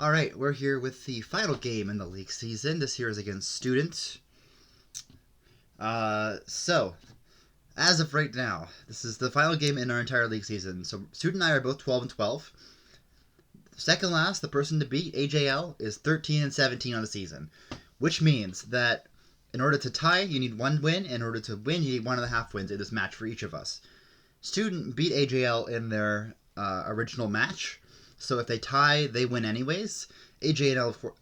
Alright, we're here with the final game in the league season. This here is against Student. So, as of right now, this is the final game in our entire league season. So, Student and I are both 12 and 12. Second last, the person to beat, AJL, is 13 and 17 on the season. Which means that in order to tie, you need one win. In order to win, you need 1.5 wins in this match for each of us. Student beat AJL in their original match. So if they tie, they win anyways. AJ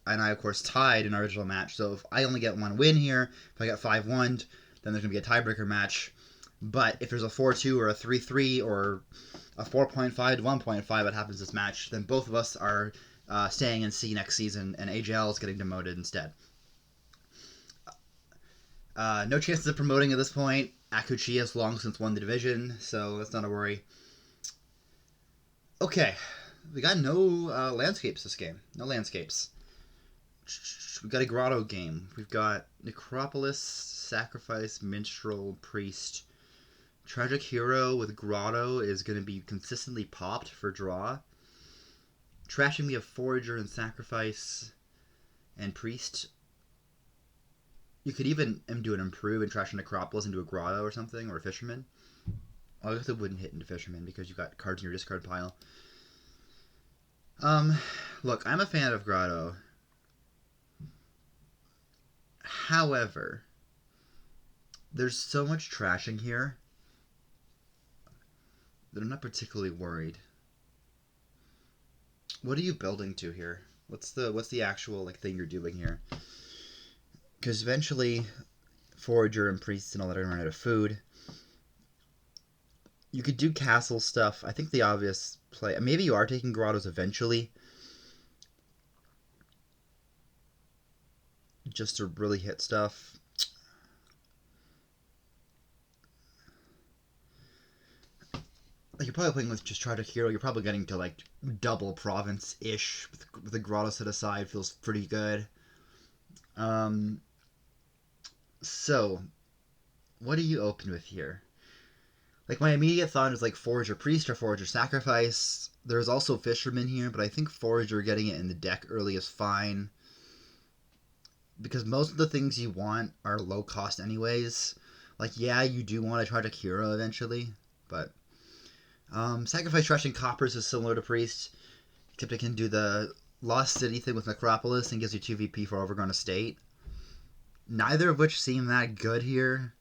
and I, of course, tied in our original match. So if I only get one win here, if I get 5-1, then there's going to be a tiebreaker match. But if there's a 4-2 or a 3-3 or a 4.5 to 1.5 that happens this match, then both of us are staying in C next season, and AJL is getting demoted instead. No chances of promoting at this point. Akuchi has long since won the division, so that's not a worry. Okay. We got no landscapes this game. No landscapes. We got a grotto game. We've got Necropolis, Sacrifice, Minstrel, Priest. Tragic Hero with Grotto is going to be consistently popped for draw. Trashing, we have Forager and Sacrifice and Priest. You could even do an improve and trash a Necropolis into a Grotto or something, or a Fisherman. I guess it wouldn't hit into Fisherman because you've got cards in your discard pile. Look, I'm a fan of Grotto. However, there's so much trashing here that I'm not particularly worried. What are you building to here? What's the actual thing you're doing here? Because eventually, Forager and Priests and all that are run out of food. You could do castle stuff. I think the obvious play... Maybe you are taking Grottos eventually. Just to really hit stuff. You're probably playing with just Tragic Hero. You're probably getting to double province-ish with the Grotto set aside. Feels pretty good. So, what do you open with here? My immediate thought is Forager Priest or Forager Sacrifice. There's also Fisherman here, but I think Forager getting it in the deck early is fine. Because most of the things you want are low cost anyways. Yeah, you do want a Tragic Hero eventually, but... Sacrifice Trashing Coppers is similar to Priest, except it can do the Lost City thing with Necropolis and gives you 2 VP for Overgrown Estate. Neither of which seem that good here.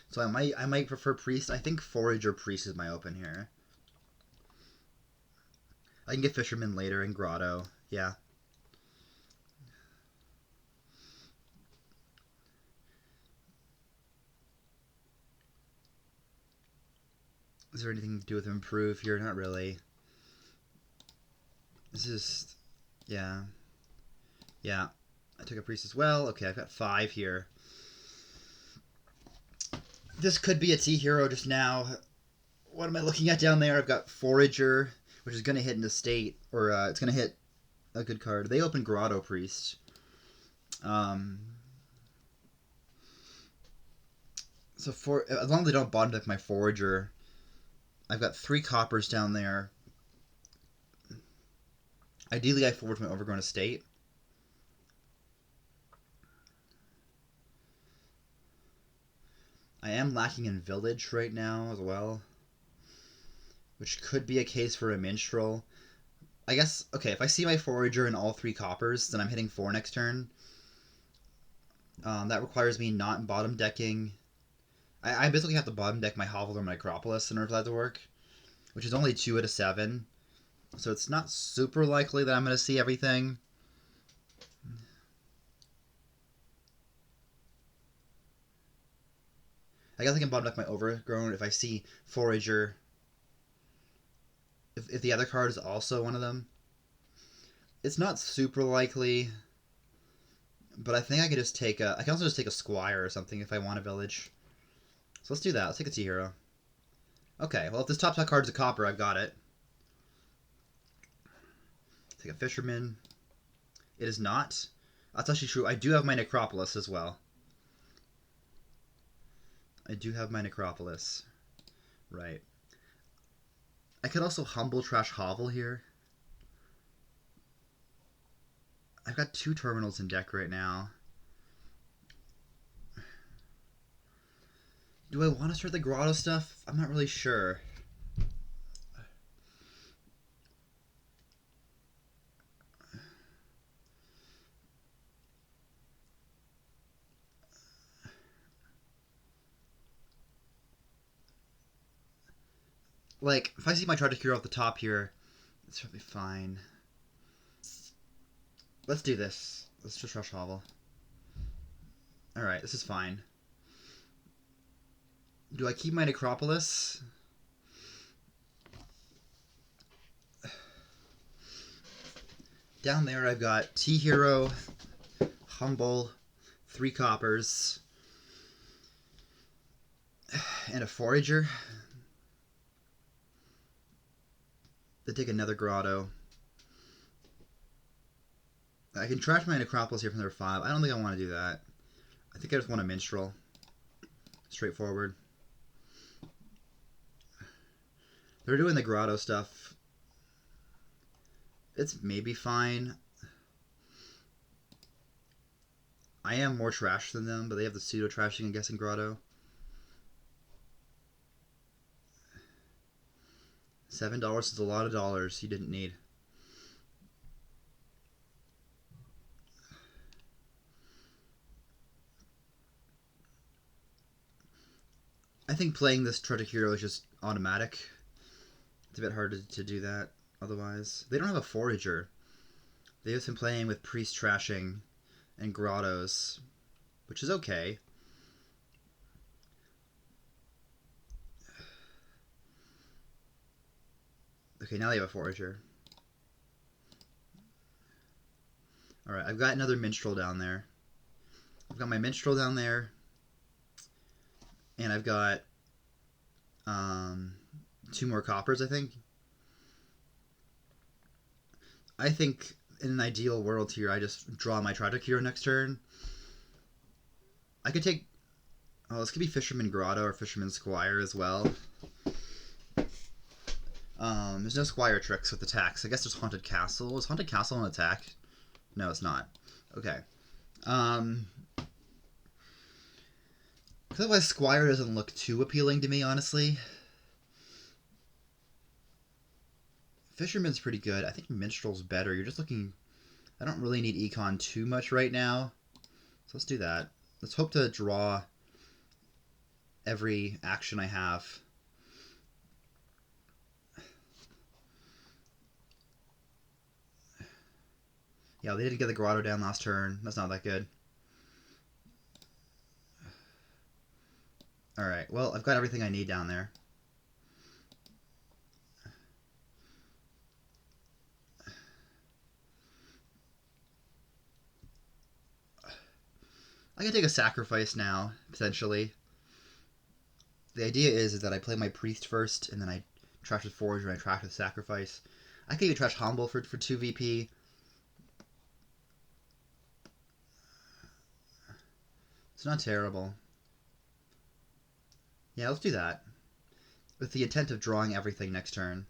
So I might prefer Priest. I think Forager Priest is my open here. I can get Fisherman later in Grotto. Yeah. Is there anything to do with improve here? Not really. This is... Yeah. Yeah. I took a Priest as well. Okay, I've got 5 here. This could be a T-Hero just now. What am I looking at down there? I've got Forager, which is going to hit an estate. Or it's going to hit a good card. They open Grotto Priest. So as long as they don't bottom deck my Forager... I've got 3 coppers down there. Ideally, I forward my Overgrown Estate. I am lacking in Village right now as well, which could be a case for a Minstrel. I guess, okay, if I see my Forager in all 3 coppers, then I'm hitting 4 next turn. That requires me not bottom decking... I basically have to bottom deck my Hovel or my Necropolis in order for that to work, which is only 2 out of 7. So it's not super likely that I'm going to see everything. I guess I can bottom deck my Overgrown if I see Forager. If the other card is also one of them. It's not super likely, but I think I could just take a... I can also just take a Squire or something if I want a Village. So let's do that. Let's take a T-Hero. Okay, well if this top card's a copper, I've got it. Take a Fisherman. It is not. That's actually true. I do have my Necropolis as well. I do have my Necropolis. Right. I could also Humble Trash Hovel here. I've got 2 terminals in deck right now. Do I want to start the grotto stuff? I'm not really sure. Like, if I see my tragically off the top here, it's probably fine. Let's do this. Let's just rush Hovel. Alright, this is fine. Do I keep my Necropolis? Down there I've got T-Hero, Humble, 3 coppers, and a Forager. They take another grotto. I can trash my Necropolis here from their 5. I don't think I want to do that. I think I just want a Minstrel. Straightforward. They're doing the grotto stuff. It's maybe fine. I am more trash than them, but they have the pseudo trashing, I guess, in grotto. $7 is a lot of dollars you didn't need. I think playing this Tragic Hero is just automatic. It's a bit hard to do that otherwise. They don't have a Forager. They've just been playing with Priest Trashing and Grottos, which is okay. Okay, now they have a Forager. Alright, I've got another Minstrel down there. I've got my Minstrel down there. And I've got 2 more coppers, I think. I think in an ideal world here, I just draw my Tragic Hero next turn. I could take... Oh, this could be Fisherman Grotto or Fisherman Squire as well. There's no Squire tricks with attacks. I guess there's Haunted Castle. Is Haunted Castle an attack? No, it's not. Okay. Otherwise, Squire doesn't look too appealing to me, honestly. Fisherman's pretty good. I think Minstrel's better. You're just looking... I don't really need Econ too much right now. So let's do that. Let's hope to draw every action I have. Yeah, they didn't get the Grotto down last turn. That's not that good. Alright, well, I've got everything I need down there. I can take a sacrifice now, potentially. The idea is that I play my Priest first, and then I trash with Forager and I trash with Sacrifice. I can even trash Humble for 2 VP. It's not terrible. Yeah, let's do that. With the intent of drawing everything next turn.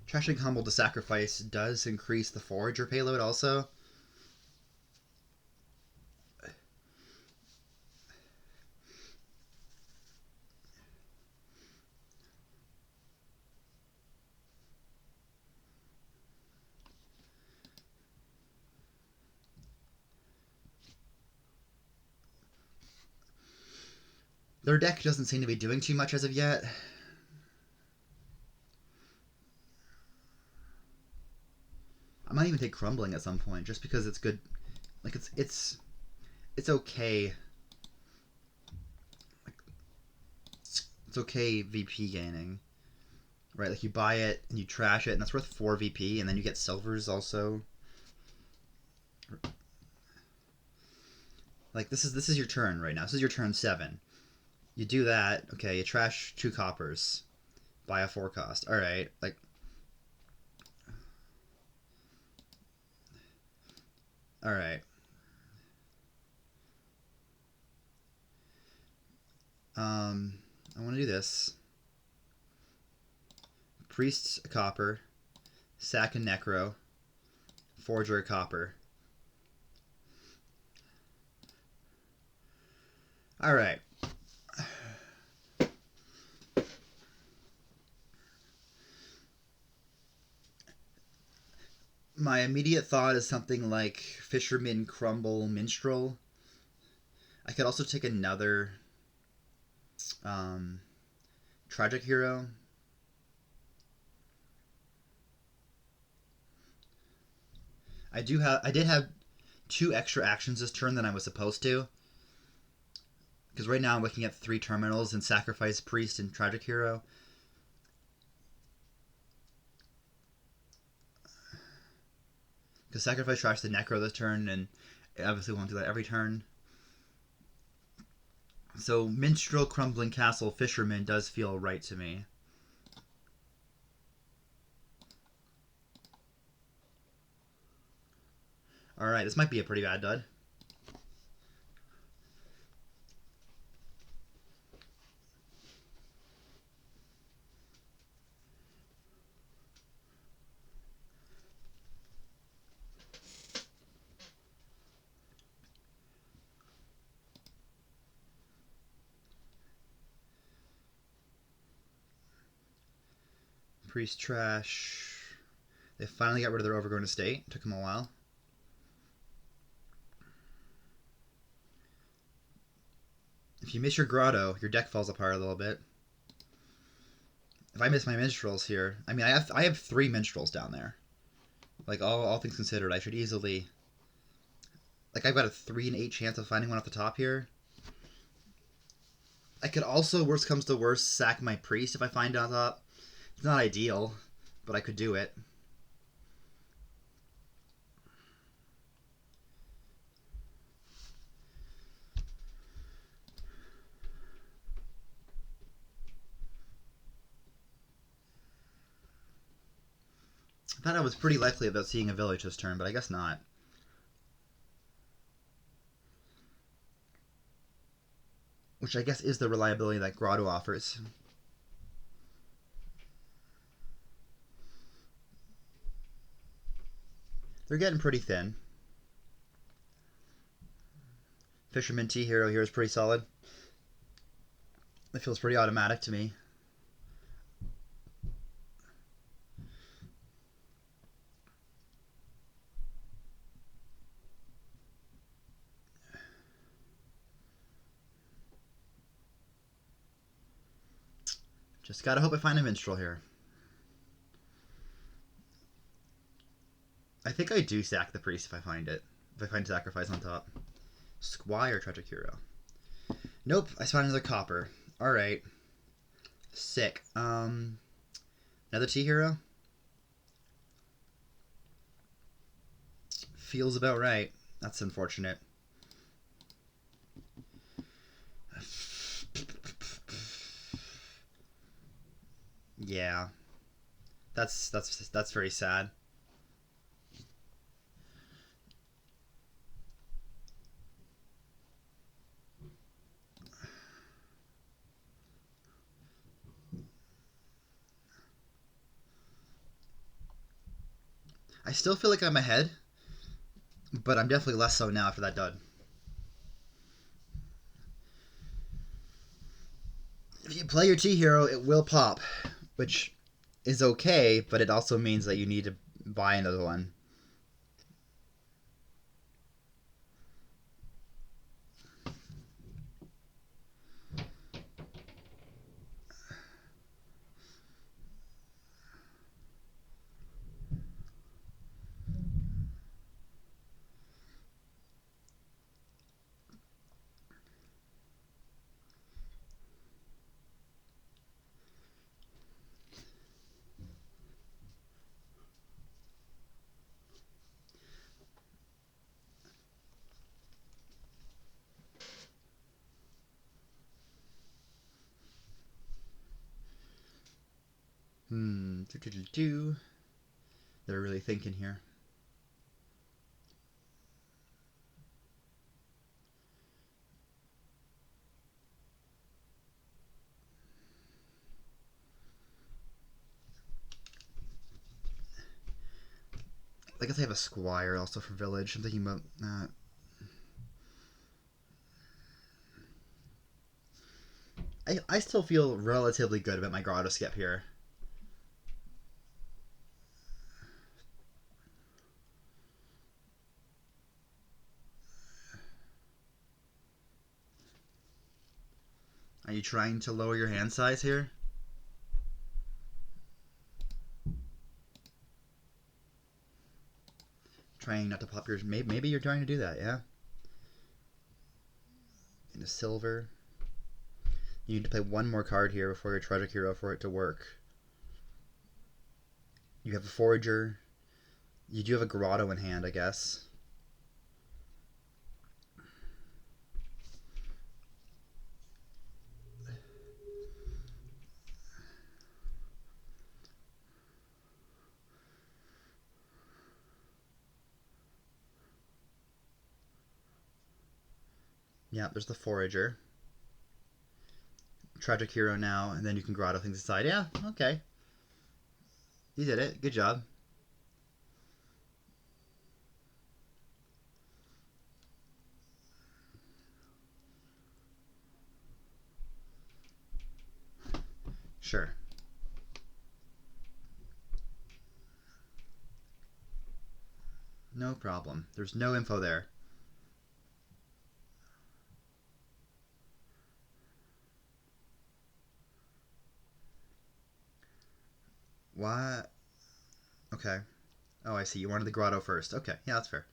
Trashing Humble to Sacrifice does increase the Forager payload also. Their deck doesn't seem to be doing too much as of yet. I might even take Crumbling at some point, just because it's good. Like it's okay. Like, it's okay VP gaining, right? Like you buy it and you trash it, and that's worth 4 VP, and then you get silvers also. Like this is your turn right now. This is your turn 7. You do that, okay? You trash 2 coppers, buy a 4 cost. All right, like. All right. I want to do this. Priest a copper, sack a necro, forger a copper. All right. My immediate thought is something like Fisherman Crumble Minstrel. I could also take another Tragic Hero. I did have 2 extra actions this turn than I was supposed to. Because right now I'm looking at 3 terminals and Sacrifice Priest and Tragic Hero. Because Sacrifice Trash the Necro this turn, and I obviously won't do that every turn. So Minstrel, Crumbling Castle, Fisherman does feel right to me. Alright, this might be a pretty bad dud. Priest Trash. They finally got rid of their Overgrown Estate. Took them a while. If you miss your Grotto, your deck falls apart a little bit. If I miss my Minstrels here, I mean, I have 3 Minstrels down there. Like, all things considered, I should easily... Like, I've got a 3 in 8 chance of finding one off the top here. I could also, worst comes to worst, sack my Priest if I find it on top. It's not ideal, but I could do it. I thought I was pretty likely about seeing a village this turn, but I guess not. Which I guess is the reliability that Grotto offers. They're getting pretty thin. Fisherman T-Hero here is pretty solid. It feels pretty automatic to me. Just gotta hope I find a Minstrel here. I think I do sack the Priest if I find it. If I find Sacrifice on top. Squire Tragic Hero. Nope, I found another Copper. Alright. Sick. Another T-Hero? Feels about right. That's unfortunate. Yeah. That's very sad. I still feel like I'm ahead, but I'm definitely less so now after that dud. If you play your T-Hero, it will pop, which is okay, but it also means that you need to buy another one. They're really thinking here. I guess I have a squire also for village. I'm thinking about that. I still feel relatively good about my grotto skip here. Are you trying to lower your hand size here? Trying not to pop your... Maybe you're trying to do that, yeah? In a silver. You need to play one more card here before your tragic hero for it to work. You have a forager. You do have a grotto in hand, I guess. Yeah, there's the forager. Tragic hero now, and then you can grotto things aside. Yeah, okay. You did it. Good job. Sure. No problem. There's no info there. What? Okay. Oh, I see. You wanted the grotto first. Okay. Yeah, that's fair.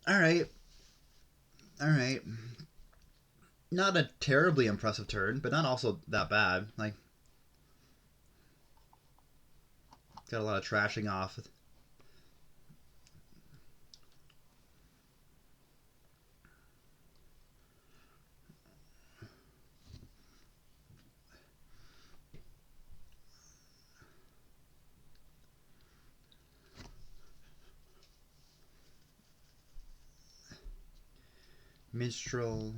Alright. Alright. Not a terribly impressive turn, but not also that bad. Like, got a lot of trashing off. Minstrel.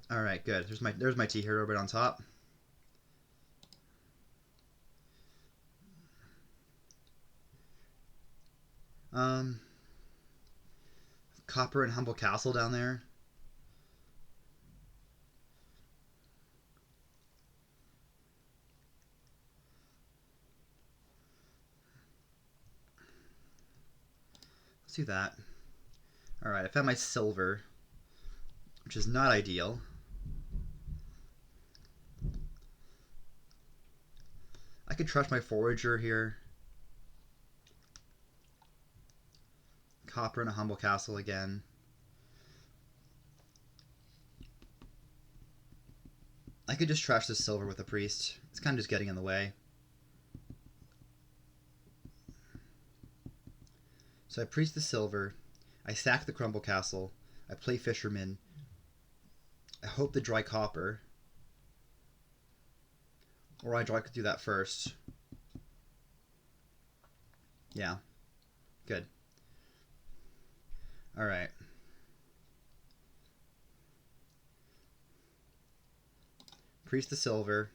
All right, good. There's my T hero right on top. Copper and Humble Castle down there. Let's do that. All right, I found my silver, which is not ideal. I could trust my forager here. Copper and a Humble Castle again. I could just trash this silver with a priest. It's kind of just getting in the way. So I priest the silver. I sack the Crumble Castle. I play Fisherman. I hope to dry copper. Or I could do that first. Yeah. Good. Alright. Priest the silver.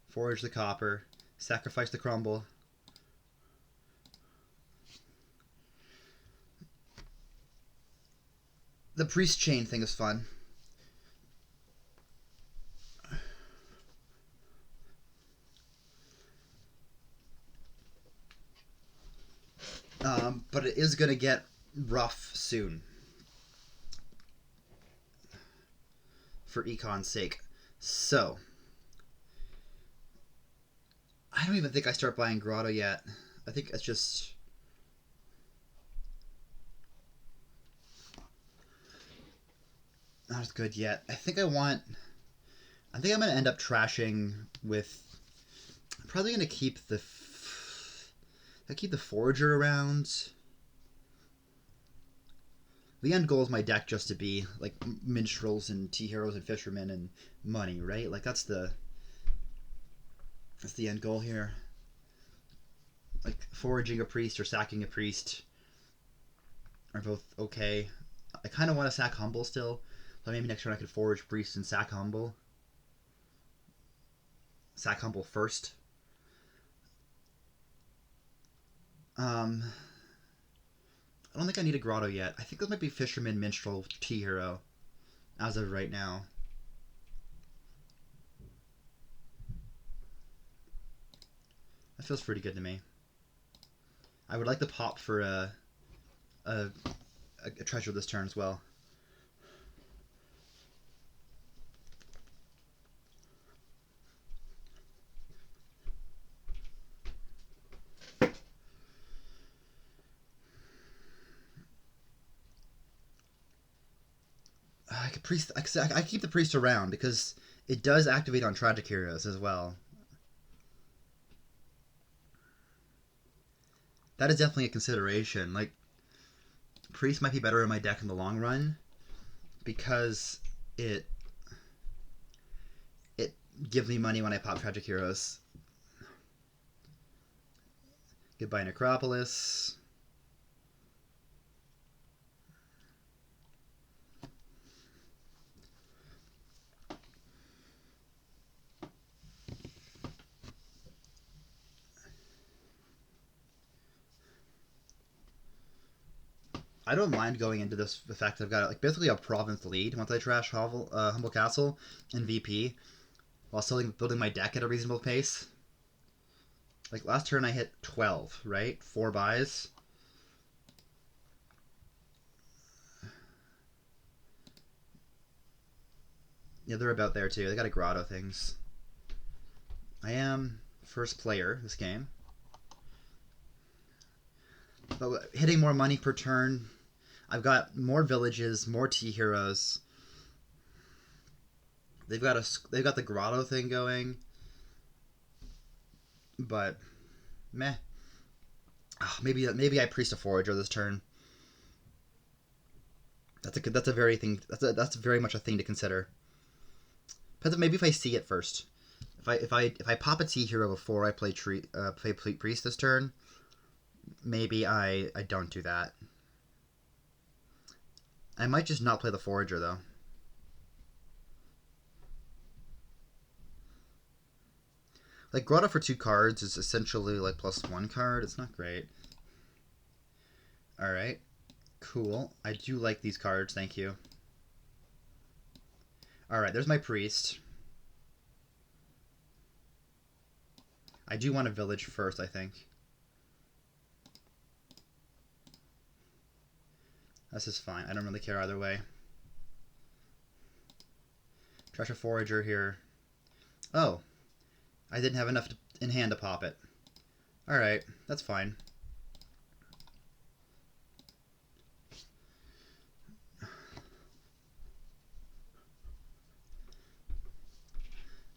Forage the copper. Sacrifice the crumble. The priest chain thing is fun. But it is going to get rough soon. For Econ's sake. So, I don't even think I start buying Grotto yet. I think it's just... not as good yet. I think I'm going to end up trashing with... I'm probably going to keep the... Forager around. The end goal is my deck just to be like minstrels and T-heroes and fishermen and money, right? Like that's the end goal here. like foraging a priest or sacking a priest are both okay. I kind of want to sack Humble still, so maybe next turn I could forage priest and sack Humble. Sack Humble first. I don't think I need a grotto yet. I think that might be Fisherman, Minstrel, T-Hero as of right now. That feels pretty good to me. I would like to pop for a treasure this turn as well. I keep the priest around because it does activate on tragic heroes as well. That is definitely a consideration. Like, priest might be better in my deck in the long run because it gives me money when I pop tragic heroes. Goodbye Necropolis. I don't mind going into this the fact that I've got like basically a province lead once I trash Humble Castle and VP while still building my deck at a reasonable pace. Like last turn I hit 12, right? 4 buys. Yeah, they're about there too. They got a grotto things. I am first player this game. But hitting more money per turn. I've got more villages, more T-Heroes. They've got the grotto thing going. But meh. Maybe I priest a forager this turn. That's very much a thing to consider. But maybe if I see it first. If I pop a T-Hero before I play priest this turn, maybe I don't do that. I might just not play the forager though. Like grotto for 2 cards is essentially like +1 card. It's not great. All right, cool. I do like these cards. Thank you. All right, there's my priest. I do want a village first, I think. This is fine. I don't really care either way. Trash a forager here. Oh, I didn't have enough in hand to pop it. Alright, that's fine.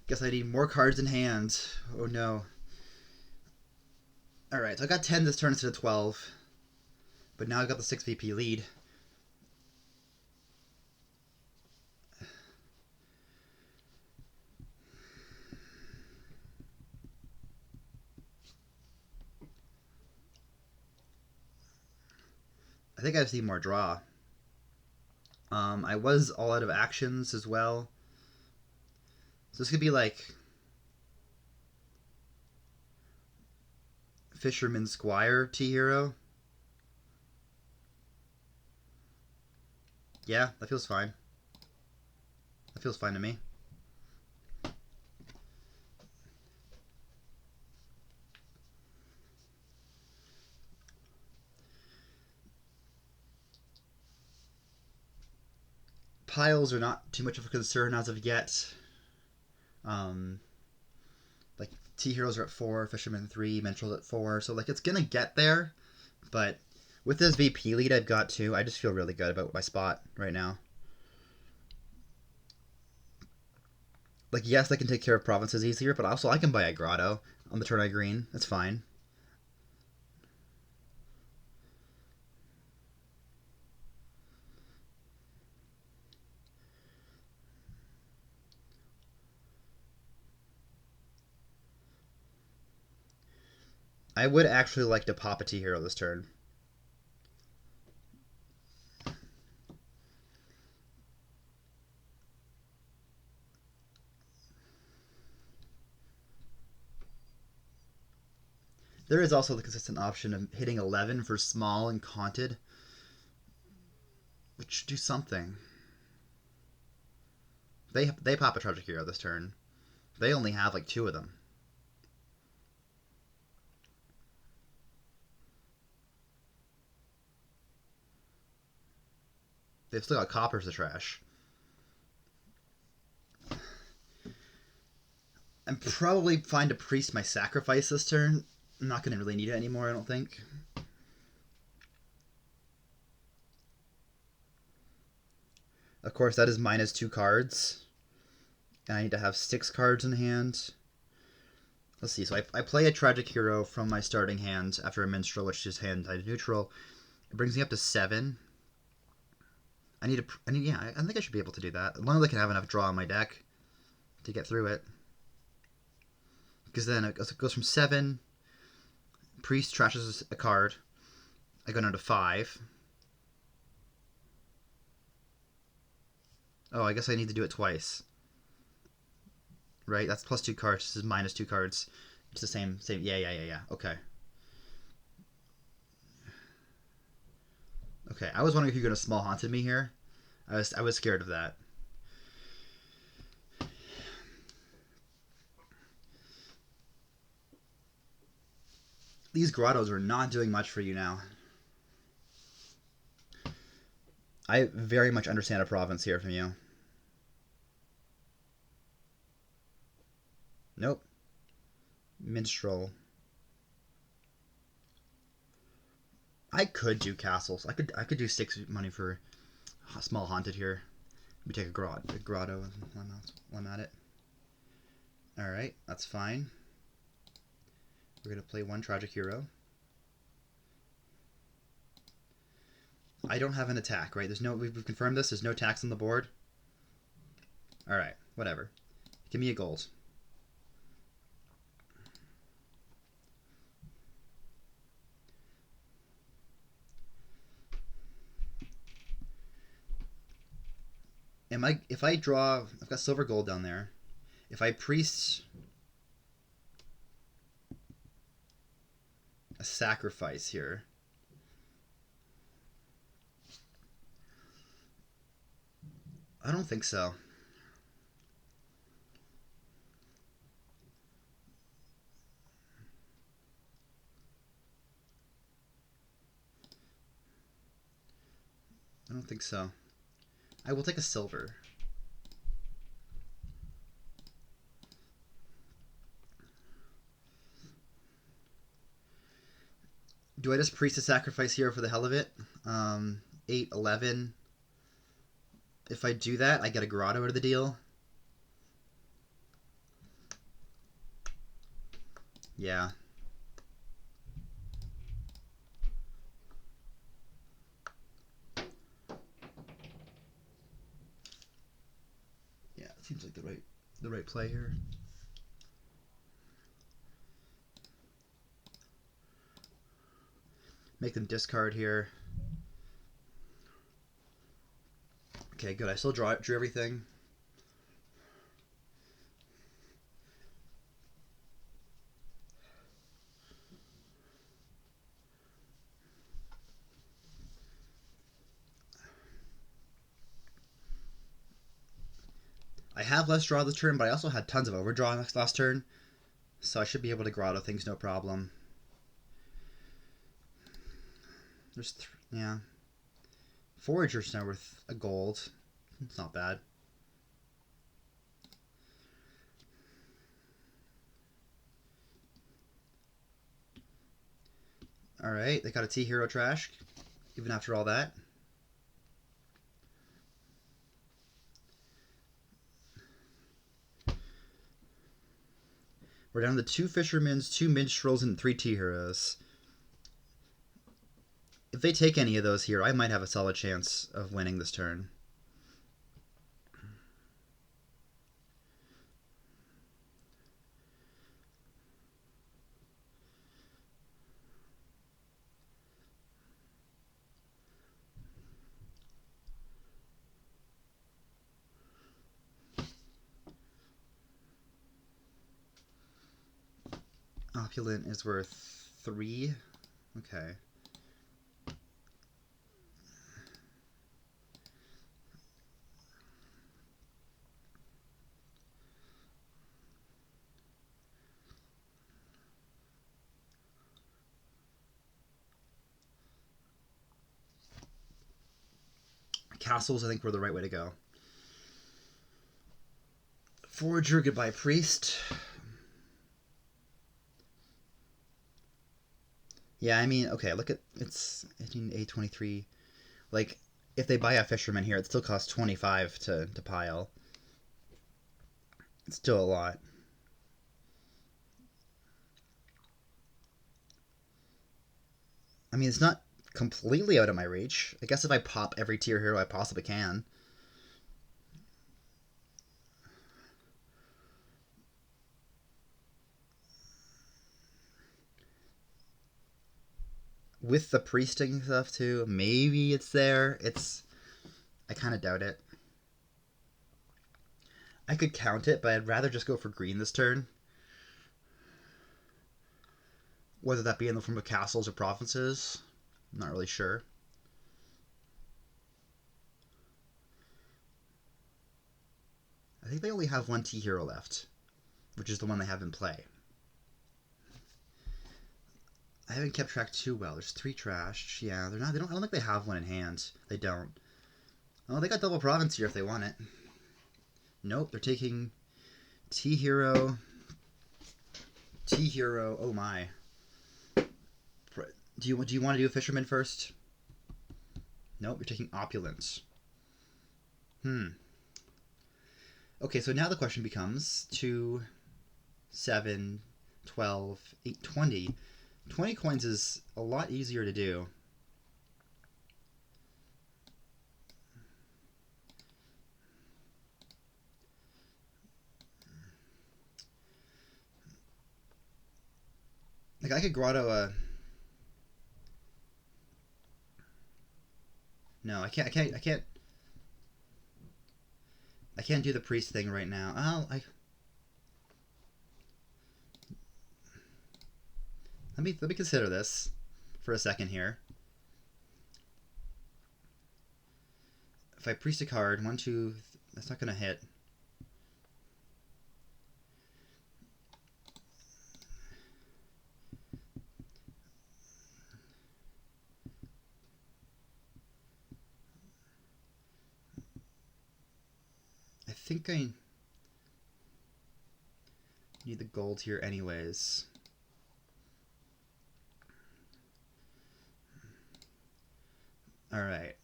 Guess I need more cards in hand. Oh no. Alright, so I got 10 this turn instead of 12. But now I've got the 6 VP lead. I think I just need more draw. I was all out of actions as well. So this could be like Fisherman Squire T-Hero. Yeah, that feels fine. That feels fine to me. Piles are not too much of a concern as of yet. Like T-Heroes are at 4, Fisherman 3, Minstrels at 4, so like it's gonna get there, but with this VP lead I've got too, I just feel really good about my spot right now. Like yes, I can take care of provinces easier, but also I can buy a grotto on the turn I green. That's fine. I would actually like to pop a T hero this turn. There is also the consistent option of hitting 11 for small and haunted, which should do something. They pop a tragic hero this turn. They only have like 2 of them. They've still got coppers to trash. I'm probably fine to priest my sacrifice this turn. I'm not going to really need it anymore, I don't think. Of course, that is minus 2 cards. And I need to have 6 cards in hand. Let's see, so I play a tragic hero from my starting hand after a minstrel, which is hand tied neutral. It brings me up to 7. I think I should be able to do that. As long as I can have enough draw on my deck to get through it. Because then it goes from 7. Priest trashes a card. I go down to 5. Oh, I guess I need to do it twice. Right? That's plus 2 cards. This is minus 2 cards. It's the same. Yeah. Okay. Okay, I was wondering if you were going to small haunted me here. I was scared of that. These grottos are not doing much for you now. I very much understand a province here from you. Nope. Minstrel. I could do castles. I could do 6 money for small haunted here. Let me take a grotto while I'm at it. Alright, that's fine. We're going to play 1 tragic hero. I don't have an attack, right? We've confirmed this. There's no attacks on the board. Alright, whatever. Give me a gold. If I draw, I've got silver gold down there. If I priest a sacrifice here, I don't think so. I don't think so. I will take a silver. Do I just priest a sacrifice here for the hell of it? 8, 11. If I do that, I get a grotto out of the deal. Yeah. Yeah, it seems like the right play here. Make them discard here. Okay, good. I still drew everything. I have less draw this turn, but I also had tons of overdraw last turn, so I should be able to grotto things no problem. There's yeah. Forager's now worth a gold. It's not bad. Alright, they got a T-Hero trash, even after all that. We're down to 2 Fishermen's, 2 Minstrels, and 3 T-Heroes. If they take any of those here, I might have a solid chance of winning this turn. Opulent is worth 3. Okay. Castles, I think, were the right way to go. Forager, goodbye, Priest. Yeah, I mean, okay, look at, it's 18A23. Like, if they buy a Fisherman here, it still costs 25 to pile. It's still a lot. I mean, it's not completely out of my reach. I guess if I pop every tier hero I possibly can. With the priesting stuff too, maybe it's there. I kind of doubt it. I could count it, but I'd rather just go for green this turn. Whether that be in the form of castles or provinces, I'm not really sure. I think they only have one T hero left, which is the one they have in play. I haven't kept track too well. There's 3 trashed. Yeah, they're not. They don't. I don't think they have one in hand. They don't. Oh, they got double province here if they want it. Nope, they're taking T hero. T hero. Oh my. Do you want to do a fisherman first? Nope, you're taking opulence. Okay, so now the question becomes 2, 7, 12, 8, 20. 20 coins is a lot easier to do. Like, I could grotto a... No, I can't do the priest thing right now. Let me consider this for a second here. If I priest a card, 1, 2, that's not gonna hit. I think I need the gold here anyways. Alright.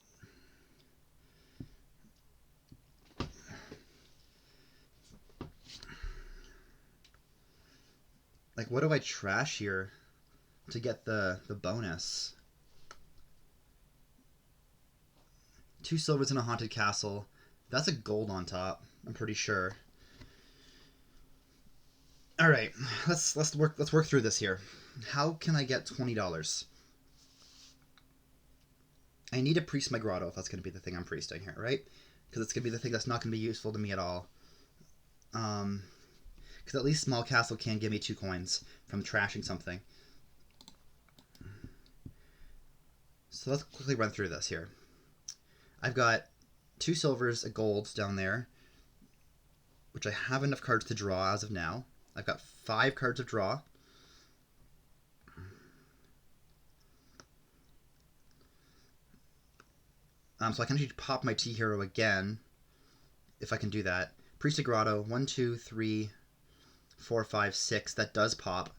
Like, what do I trash here to get the bonus? 2 silvers in a haunted castle. That's a gold on top, I'm pretty sure. All right, let's work through this here. How can I get $20? I need to priest my grotto if that's going to be the thing I'm priesting here, right? Because it's going to be the thing that's not going to be useful to me at all. Because at least small castle can give me 2 coins from trashing something. So let's quickly run through this here. I've got 2 silvers, a gold down there, which I have enough cards to draw as of now. I've got 5 cards of draw. So I can actually pop my T hero again, if I can do that. Priest of Grotto, 1, 2, 3, 4, 5, 6. That does pop.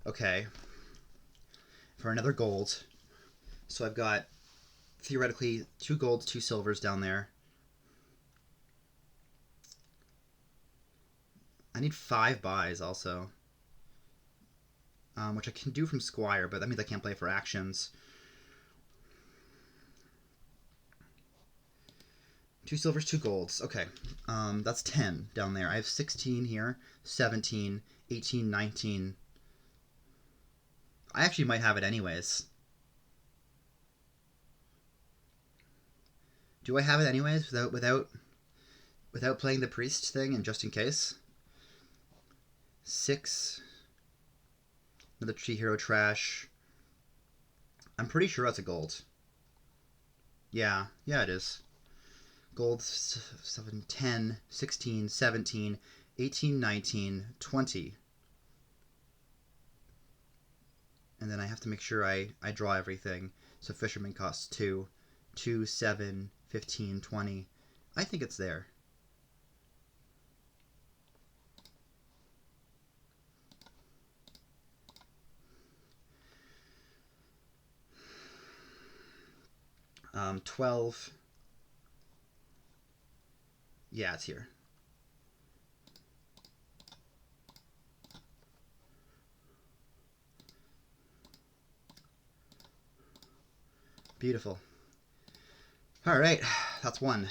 Okay. For another gold. So I've got, theoretically, 2 golds, 2 silvers down there. I need 5 buys also. Which I can do from Squire, but that means I can't play for actions. 2 silvers, 2 golds. Okay. That's 10 down there. I have 16 here, 17, 18, 19. I actually might have it anyways. Do I have it anyways without playing the priest thing and just in case? 6. Another Tree Hero trash. I'm pretty sure that's a gold. Yeah, it is. Gold 7, 10, 16, 17, 18, 19, 20. And then I have to make sure I draw everything. So Fisherman costs 2. 2, 7, 15, 20. I think it's there. Um, 12. Yeah, it's here. Beautiful. All right, that's one.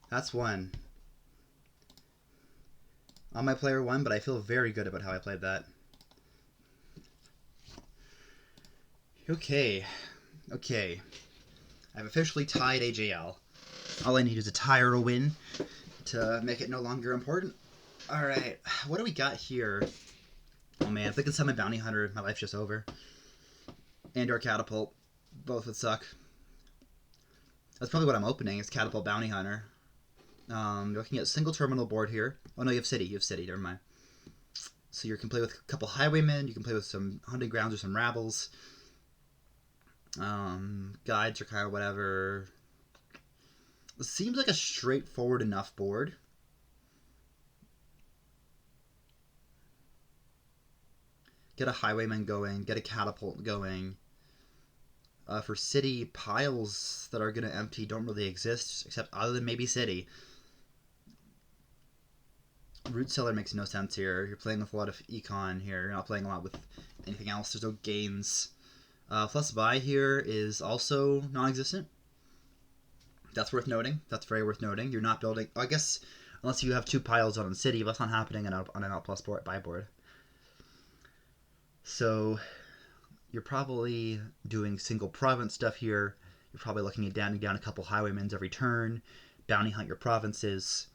That's one. On my player 1, but I feel very good about how I played that. Okay. I've officially tied AJL. All I need is a tie or a win to make it no longer important. Alright, what do we got here? Oh man, if they can summon Bounty Hunter, my life's just over. And or Catapult. Both would suck. That's probably what I'm opening, is Catapult Bounty Hunter. Looking at single terminal board here. Oh no, you have City, never mind. So you can play with a couple Highwaymen, you can play with some Hunting Grounds or some Rabbles. Guides are kind of whatever. It seems like a straightforward enough board. Get a Highwayman going, get a Catapult going. For City, piles that are going to empty don't really exist, except other than maybe City. Root Cellar makes no sense here. You're playing with a lot of econ here. You're not playing a lot with anything else. There's no gains. Plus buy here is also non-existent. That's worth noting. That's very worth noting. You're not building... I guess unless you have 2 piles on City, that's not happening on an Out plus buy board. So you're probably doing single province stuff here. You're probably looking at down a couple Highwaymen every turn. Bounty hunt your provinces.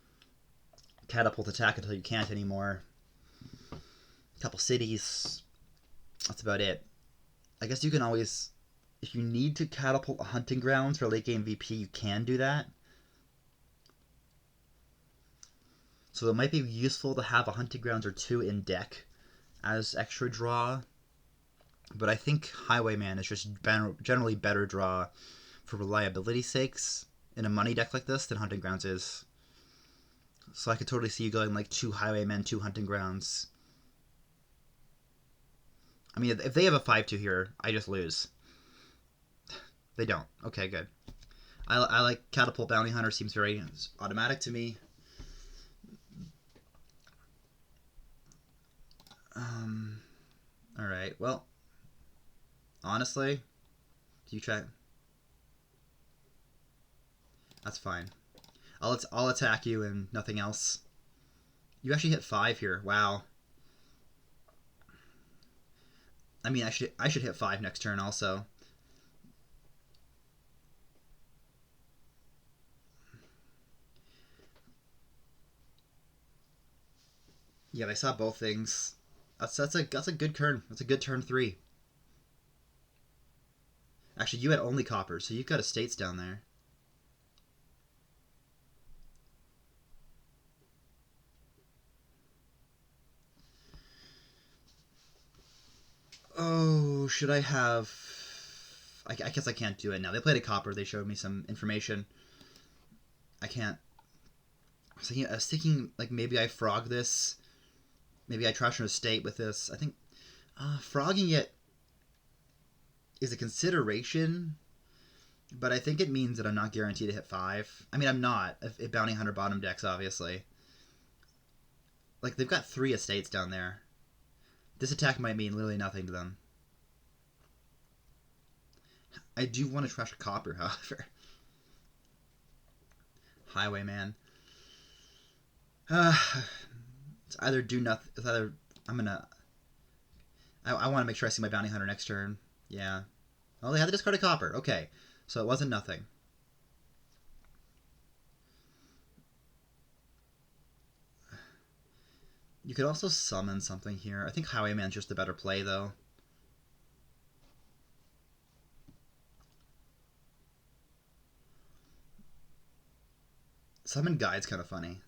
Catapult attack until you can't anymore. A couple cities. That's about it. I guess you can always... If you need to catapult a Hunting Grounds for late game VP, you can do that. So it might be useful to have a Hunting Grounds or 2 in deck as extra draw. But I think Highwayman is just generally better draw for reliability sakes in a money deck like this than Hunting Grounds is. So I could totally see you going like 2 Highwaymen, 2 Hunting Grounds. I mean, if they have a 5-2 here, I just lose. They don't. Okay, good. I like Catapult Bounty Hunter. Seems very automatic to me. Alright, well... Honestly, you try... That's fine. I'll attack you and nothing else. You actually hit 5 here. Wow. I mean, I should hit 5 next turn also. Yeah, I saw both things. That's a good turn. That's a good turn 3. Actually, you had only copper, so you've got estates down there. Oh, should I have... I guess I can't do it now. They played a copper. They showed me some information. I can't... I was thinking like, maybe I frog this. Maybe I trash an estate with this. I think frogging it is a consideration, but I think it means that I'm not guaranteed to hit 5. I mean, I'm not. If Bounty Hunter bottom decks, obviously. Like, they've got 3 estates down there. This attack might mean literally nothing to them. I do want to trash a copper, however. Highwayman. It's either do nothing. It's either I'm gonna. I want to make sure I see my Bounty Hunter next turn. Yeah. Oh, they had to discard a copper. Okay, so it wasn't nothing. You could also summon something here. I think Highwayman's just a better play, though. Summon Guide's kind of funny.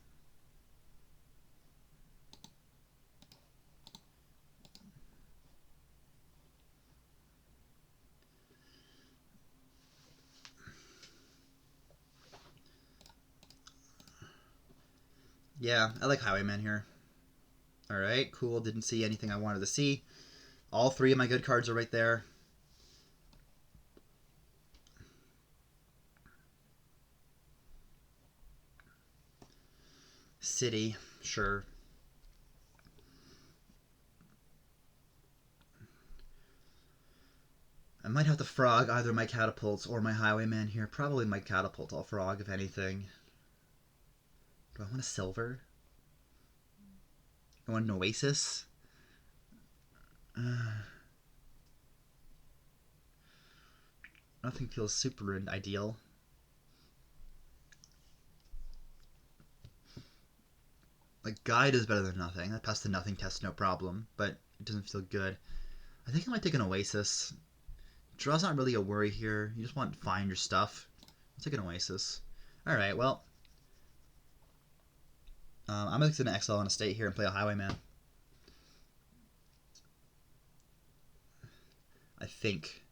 Yeah, I like Highwayman here. Alright, cool. Didn't see anything I wanted to see. All three of my good cards are right there. City, sure. I might have to frog either my catapults or my Highwayman here. Probably my catapult I'll frog, if anything. Do I want a silver? I want an Oasis? Nothing feels super ideal. Like, Guide is better than nothing. That passed the nothing test, no problem. But it doesn't feel good. I think I might take an Oasis. Draw's not really a worry here. You just want to find your stuff. Let's take an Oasis. Alright, well. I'm going to exile on a state here and play a Highwayman. I think.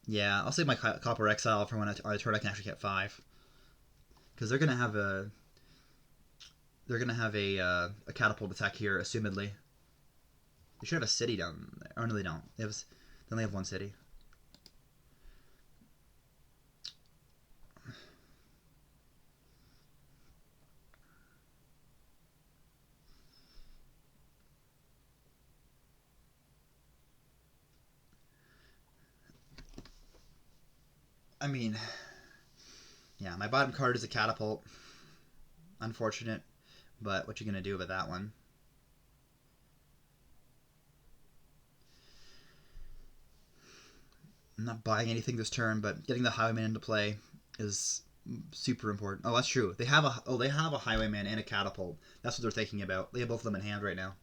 Yeah, I'll save my Copper Exile for when on a turn I can actually get 5. Because they're gonna have a catapult attack here, assumedly. They should have a city down there. Oh no, they don't. They only have one city. I mean, yeah, my bottom card is a catapult. Unfortunate, but what you gonna do about that one? I'm not buying anything this turn, but getting the Highwayman into play is super important. Oh, that's true. They have a Highwayman and a catapult. That's what they're thinking about. They have both of them in hand right now.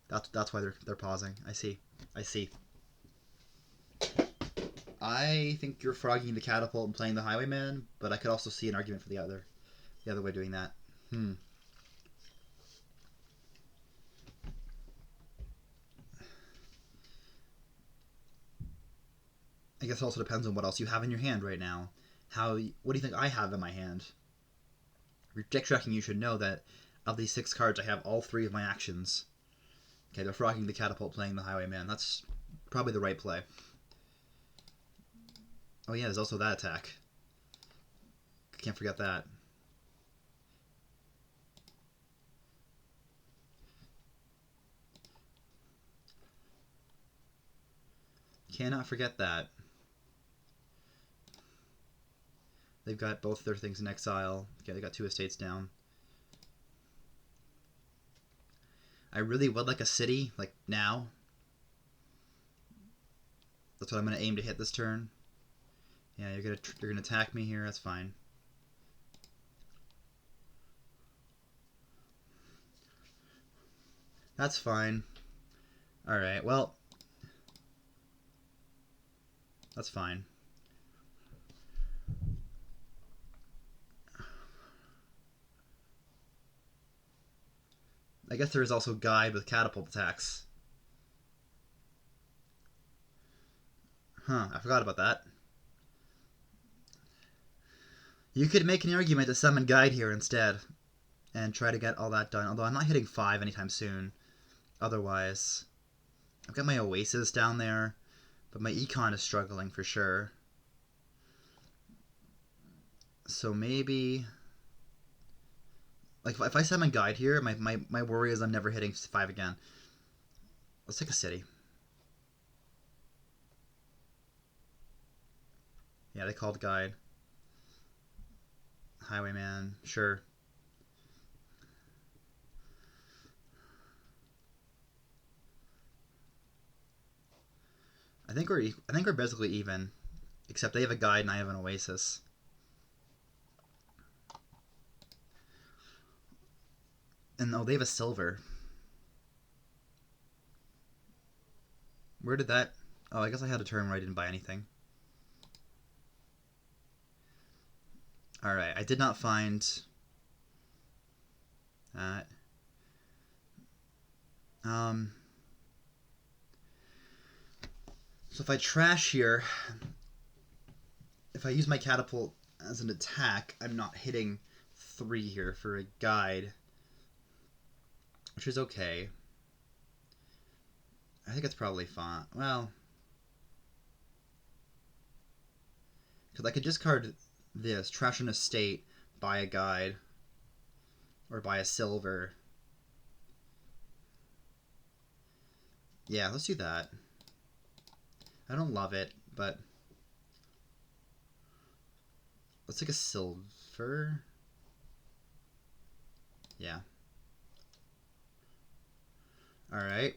That's why they're pausing. I see. I think you're frogging the catapult and playing the Highwayman, but I could also see an argument for the other way doing that. I guess it also depends on what else you have in your hand right now. What do you think I have in my hand? If you're deck tracking, you should know that of these 6 cards, I have all 3 of my actions. Okay, they're frogging the catapult, playing the Highwayman. That's probably the right play. Oh yeah, there's also that attack. Can't forget that. Cannot forget that. They've got both their things in exile. Okay, they got 2 estates down. I really would like a city, like now. That's what I'm going to aim to hit this turn. Yeah, you're gonna attack me here. That's fine. That's fine. All right. Well, that's fine. I guess there is also Guide with catapult attacks. Huh, I forgot about that. You could make an argument to summon Guide here instead and try to get all that done, although I'm not hitting 5 anytime soon. Otherwise, I've got my Oasis down there, but my Econ is struggling for sure. So maybe... Like, if I summon Guide here, my worry is I'm never hitting 5 again. Let's take a city. Yeah, they called Guide. Highwayman, sure. I think we're basically even, except they have a Guide and I have an Oasis. And oh, they have a silver. Where did that... Oh, I guess I had a turn where I didn't buy anything. Alright, I did not find that. So if I trash here, if I use my catapult as an attack, I'm not hitting 3 here for a guide, which is okay. I think it's probably fine. Well, because I could discard this, trash an estate, buy a guide, or buy a silver. Yeah, let's do that. I don't love it, but let's take a silver. Yeah. Alright.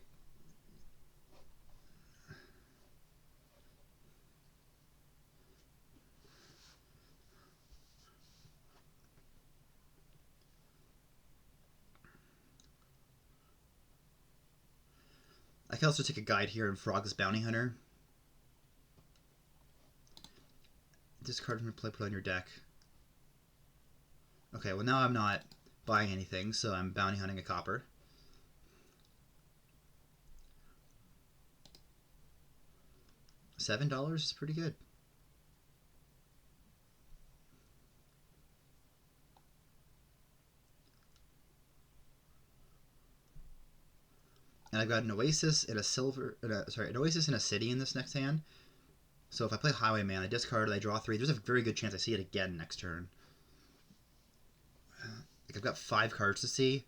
I can also take a guide here and Frog's Bounty Hunter. Discard from your play, put on your deck. Okay, well now I'm not buying anything, so I'm bounty hunting a copper. $7 is pretty good. And I've got an Oasis and a silver, an Oasis and a City in this next hand. So if I play Highwayman, I discard it, I draw 3. There's a very good chance I see it again next turn. Like I've got 5 cards to see.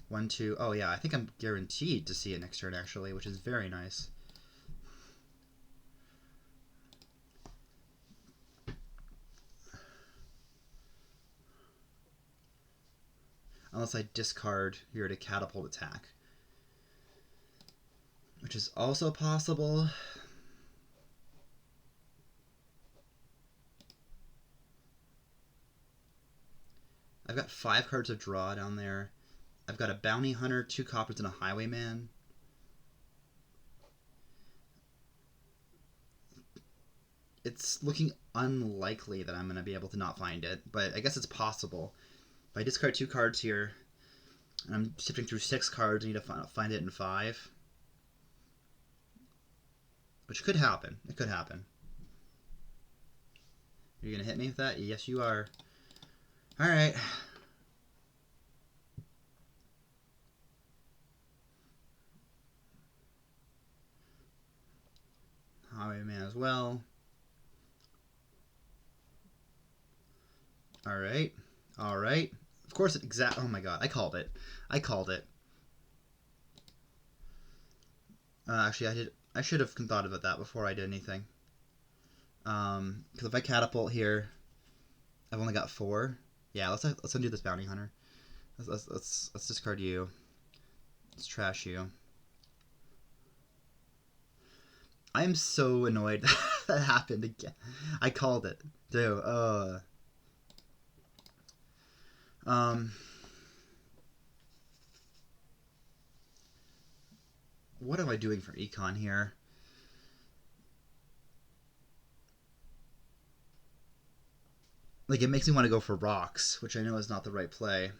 1, 2. Oh yeah, I think I'm guaranteed to see it next turn actually, which is very nice. Unless I discard here to catapult attack, which is also possible. I've got 5 cards of draw down there. I've got a Bounty Hunter, 2 coppers, and a Highwayman. It's looking unlikely that I'm going to be able to not find it, but I guess it's possible. If I discard 2 cards here, and I'm sifting through 6 cards, I need to find it in 5. Which could happen. It could happen. Are you going to hit me with that? Yes, you are. Alright. Highwayman as well. Alright. Alright. Of course, oh my god, I called it. I called it. Actually, I should have thought about that before I did anything. Because if I catapult here, I've only got 4. Yeah, let's undo this Bounty Hunter. Let's discard you. Let's trash you. I am so annoyed that happened again. I called it. Dude, what am I doing for econ here? Like, it makes me want to go for rocks, which I know is not the right play.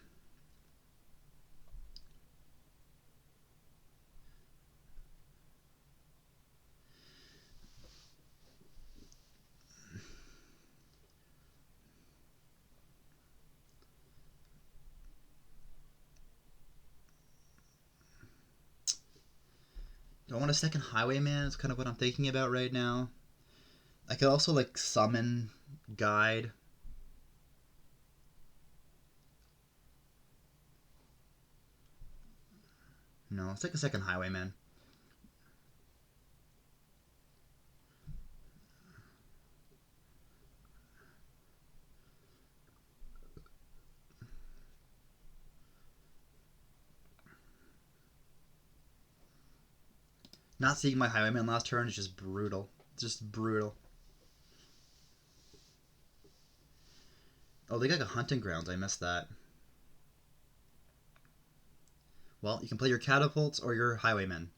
Do I want a second Highwayman? It's kind of what I'm thinking about right now. I could also, like, summon Guide. No, let's take a second Highwayman. Not seeing my Highwayman last turn is just brutal. Just brutal. Oh, they got a hunting grounds. I missed that. Well, you can play your catapults or your highwaymen.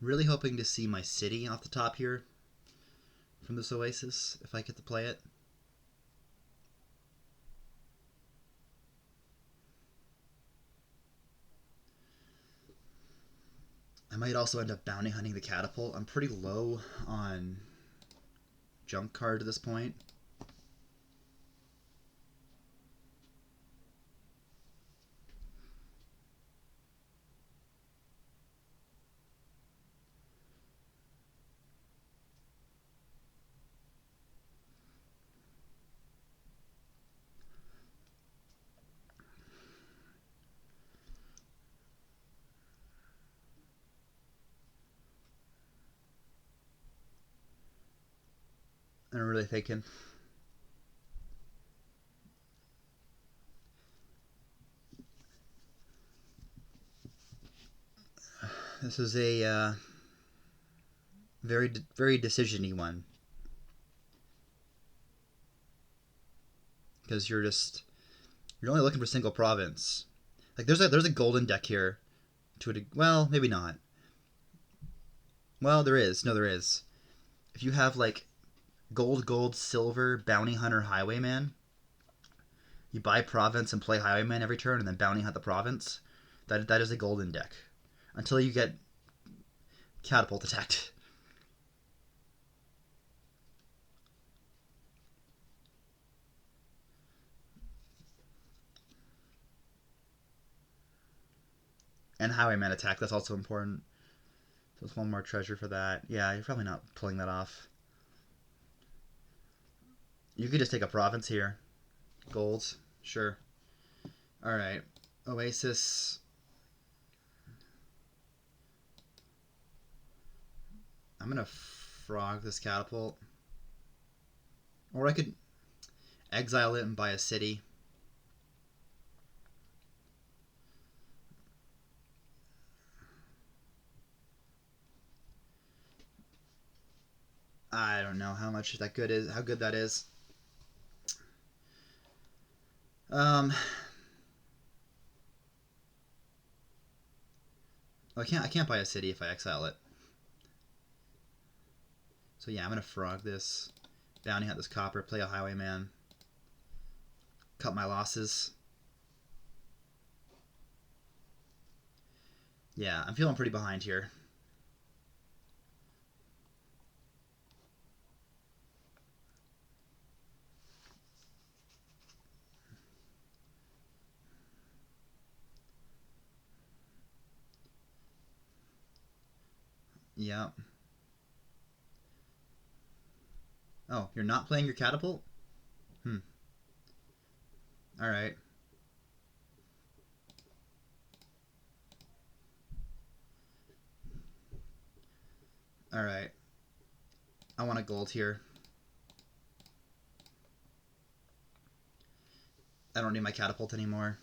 Really hoping to see my city off the top here from this oasis, if I get to play it. I might also end up bounty hunting the catapult. I'm pretty low on junk card at this point. I'm really thinking. This is a very decision-y one. Because you're only looking for single province. Like there's a golden deck here. Well, maybe not. Well, there is. No, there is. If you have like gold, silver, bounty hunter, highwayman, you buy province and play highwayman every turn, and then bounty hunt the province. That is a golden deck. Until you get catapult attacked. And highwayman attack, that's also important. So it's one more treasure for that. Yeah, you're probably not pulling that off. You could just take a province here. Gold, sure. Alright. Oasis. I'm gonna frog this catapult. Or I could exile it and buy a city. I don't know how much that good is. How good that is. I can't buy a city if I exile it. So yeah, I'm gonna frog this, bounty hunt this copper, play a highwayman, cut my losses. Yeah, I'm feeling pretty behind here. Yeah. Oh, you're not playing your catapult? Alright. Alright. I want a gold here. I don't need my catapult anymore.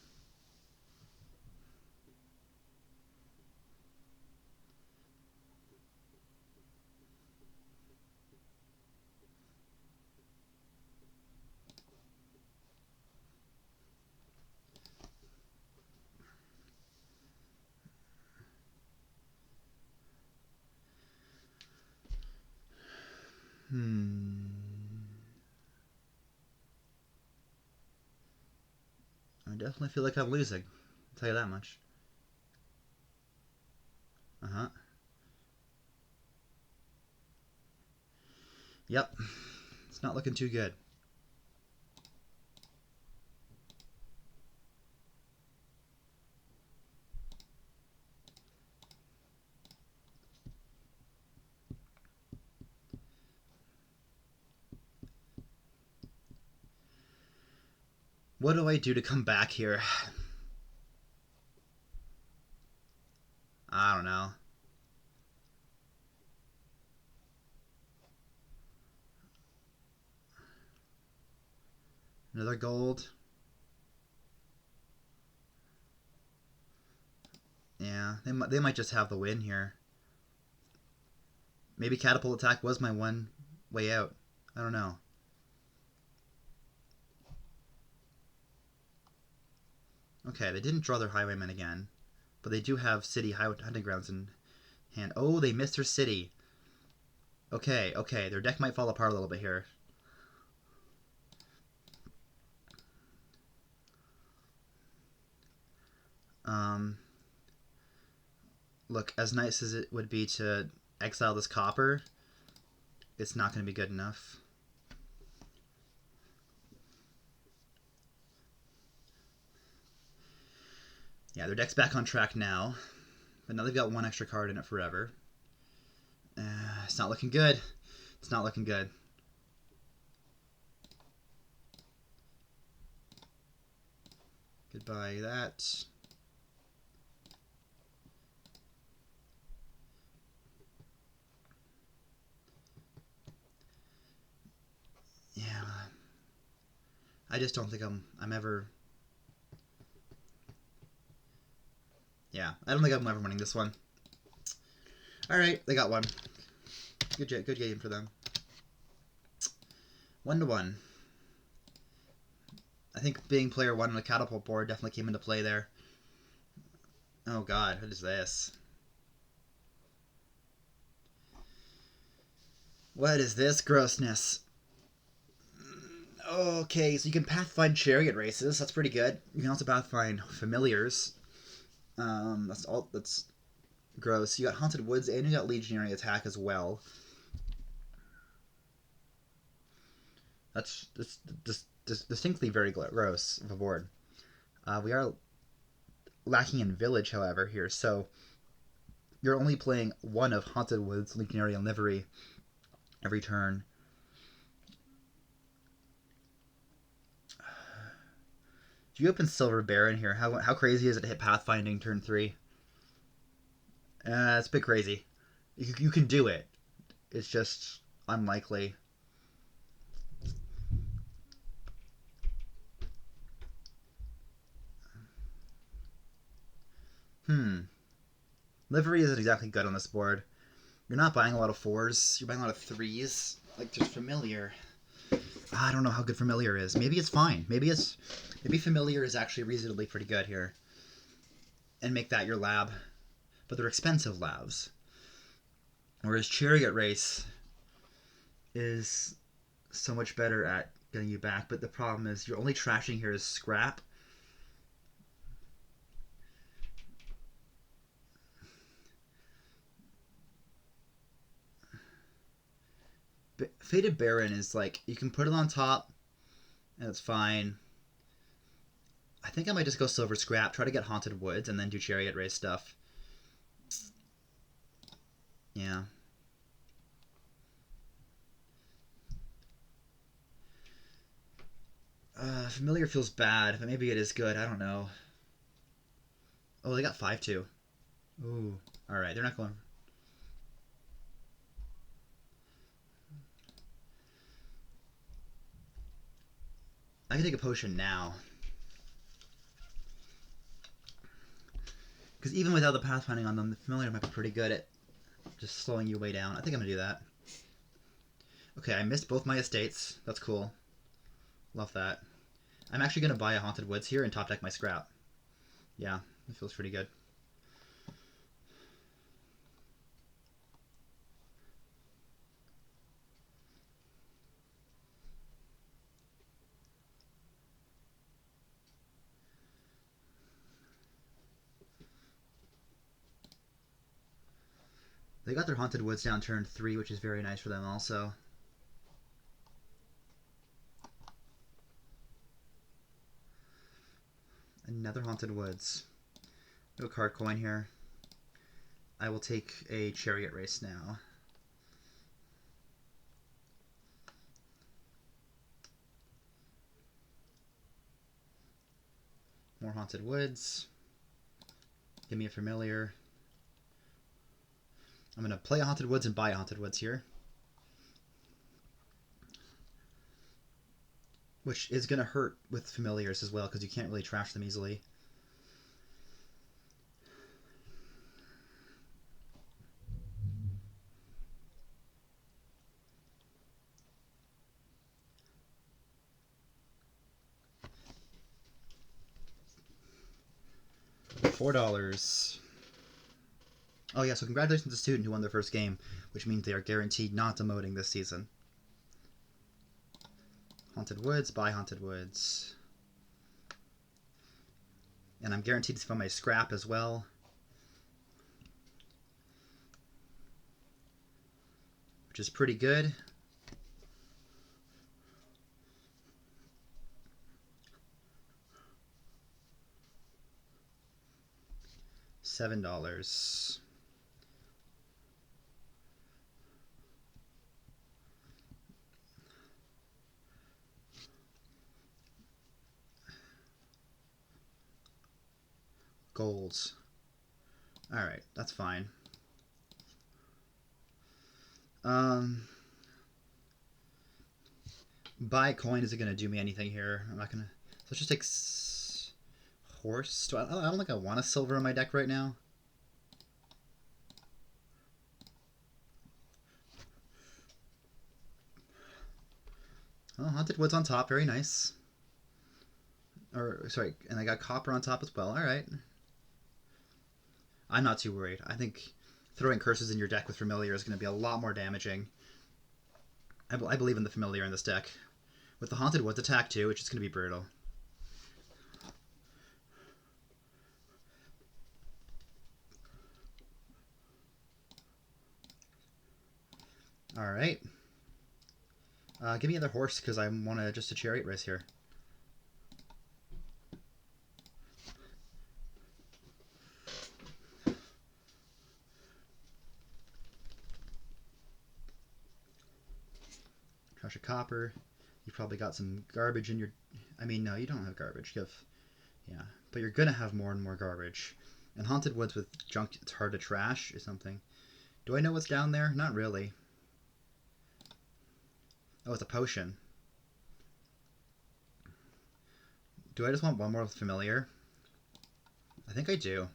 I definitely feel like I'm losing. I'll tell you that much. Uh-huh. Yep. It's not looking too good. What do I do to come back here? I don't know. Another gold. Yeah, they might just have the win here. Maybe catapult attack was my one way out. I don't know. Okay, they didn't draw their highwaymen again, but they do have city hunting grounds in hand. Oh, they missed their city. Okay, okay, their deck might fall apart a little bit here. Look, as nice as it would be to exile this copper, it's not going to be good enough. Yeah, their deck's back on track now, but now they've got one extra card in it forever. It's not looking good. It's not looking good. Goodbye that. Yeah. I just don't think I'm ever... Yeah, I don't think I'm ever winning this one. Alright, they got one. Good game for them. 1-1. I think being player 1 on a catapult board definitely came into play there. Oh god, what is this? What is this grossness? Okay, so you can pathfind chariot races. That's pretty good. You can also pathfind familiars. That's gross. You got haunted woods and you got legionary attack as well. That's distinctly very gross of a board. We are lacking in village, however, here. So you're only playing one of haunted woods, legionary, and livery every turn. Do you open Silver Baron here? How crazy is it to hit pathfinding turn 3? It's a bit crazy. You can do it. It's just unlikely. Livery isn't exactly good on this board. You're not buying a lot of 4s. You're buying a lot of 3s. Like, just familiar. I don't know how good familiar is. Maybe it's fine. Maybe familiar is actually reasonably pretty good here. And make that your lab. But they're expensive labs. Whereas chariot race is so much better at getting you back. But the problem is your only trashing here is scrap. Fated Baron is like, you can put it on top, and it's fine. I think I might just go Silver Scrap, try to get Haunted Woods, and then do Chariot Race stuff. Yeah. Familiar feels bad, but maybe it is good. I don't know. Oh, they got 5-2. Ooh. Alright, they're not going... I can take a potion now. Because even without the pathfinding on them, the familiar might be pretty good at just slowing you way down. I think I'm going to do that. Okay, I missed both my estates. That's cool. Love that. I'm actually going to buy a Haunted Woods here and top deck my scrap. Yeah, it feels pretty good. They got their Haunted Woods down turn 3, which is very nice for them also. Another Haunted Woods. No card coin here. I will take a Chariot Race now. More Haunted Woods. Give me a familiar. I'm going to play a Haunted Woods and buy a Haunted Woods here. Which is going to hurt with familiars as well, because you can't really trash them easily. $4. Oh yeah, so congratulations to the student who won their first game, which means they are guaranteed not demoting this season. Haunted Woods, buy Haunted Woods. And I'm guaranteed to find my scrap as well. Which is pretty good. $7. Golds. Alright, that's fine. Buy coin isn't going to do me anything here. I'm not going to... So let's just take horse. I don't think I want a silver in my deck right now. Oh, Haunted Woods on top. Very nice. Or, sorry, and I got copper on top as well. Alright. I'm not too worried. I think throwing curses in your deck with Familiar is going to be a lot more damaging. I believe in the Familiar in this deck. With the Haunted Woods attack too, which is going to be brutal. Alright. Give me another horse because I want just a chariot race here. Trash of copper. You probably got some garbage in your... I mean, no, you don't have garbage. You have... Yeah, but you're going to have more and more garbage. And Haunted Woods with junk it's hard to trash or something. Do I know what's down there? Not really. Oh, it's a potion. Do I just want one more Familiar? I think I do.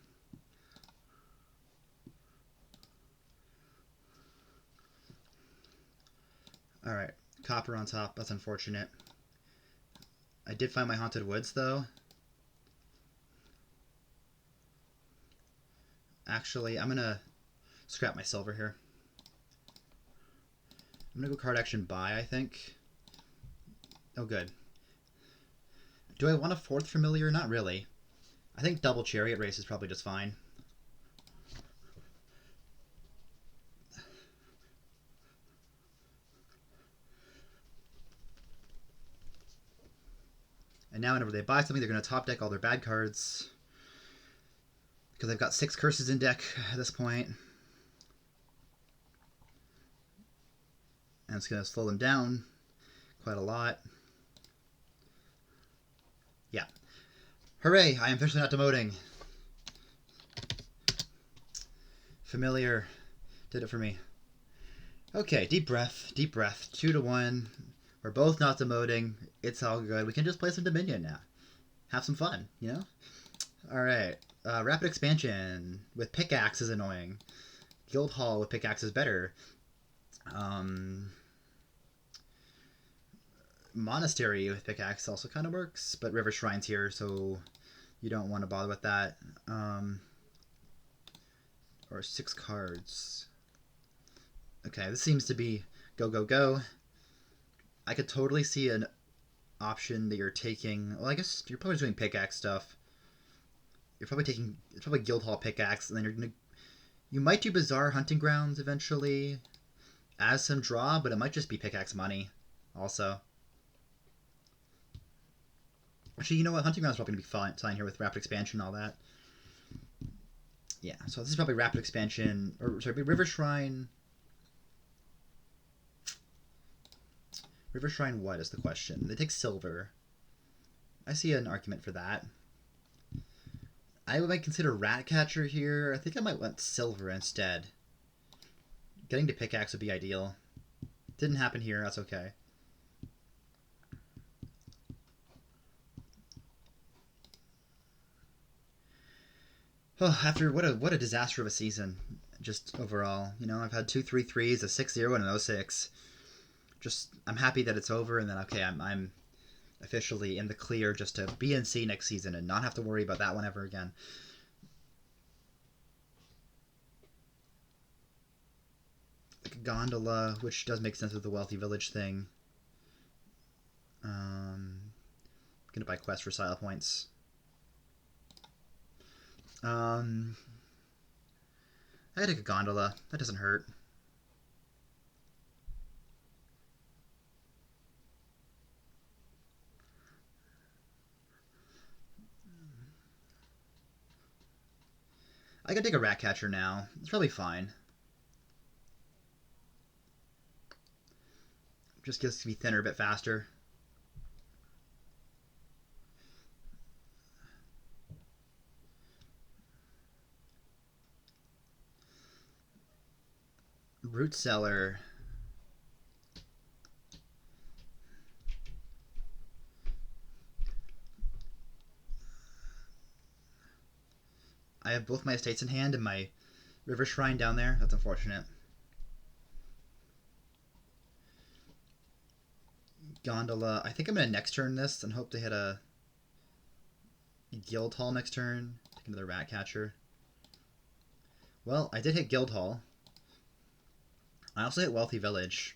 Alright, copper on top. That's unfortunate. I did find my Haunted Woods, though. Actually, I'm going to scrap my silver here. I'm going to go card action buy, I think. Oh, good. Do I want a fourth Familiar? Not really. I think double chariot race is probably just fine. And now whenever they buy something, they're going to top deck all their bad cards. Because I've got 6 curses in deck at this point. And it's going to slow them down quite a lot. Yeah. Hooray! I am officially not demoting. Familiar did it for me. Okay, deep breath, deep breath. 2-1. We're both not demoting. It's all good. We can just play some Dominion now. Have some fun, you know? Alright. Rapid Expansion with Pickaxe is annoying. Guildhall with Pickaxe is better. Monastery with Pickaxe also kind of works, but River Shrine's here, so you don't want to bother with that. Or 6 cards. Okay, this seems to be go, go, go. I could totally see an option that you're taking... Well, I guess you're probably doing Pickaxe stuff. You're probably taking... It's probably Guildhall Pickaxe, and then you're going to... You might do Bizarre Hunting Grounds eventually as some draw, but it might just be Pickaxe money also. Actually, you know what? Hunting Grounds is probably going to be fine here with Rapid Expansion and all that. Yeah, so this is probably Rapid Expansion... Or, sorry, River Shrine... River Shrine what is the question? They take silver. I see an argument for that. I might consider Ratcatcher here. I think I might want silver instead. Getting to Pickaxe would be ideal. Didn't happen here. That's okay. Oh, after what a disaster of a season, just overall. You know, I've had 2 3-3s, a 6-0, and an 0-6. Just, I'm happy that it's over, and then okay, I'm officially in the clear just to be in C next season and not have to worry about that one ever again. gondola, which does make sense with the wealthy village thing. Gonna buy quest for style points. I gotta take a gondola. That doesn't hurt. I could take a rat catcher now. It's probably fine. Just gets me thinner a bit faster. Root cellar. I have both my estates in hand and my river shrine down there. That's unfortunate. Gondola. I think I'm going to next turn this and hope to hit a guildhall next turn. Take another rat catcher. Well, I did hit guildhall. I also hit wealthy village.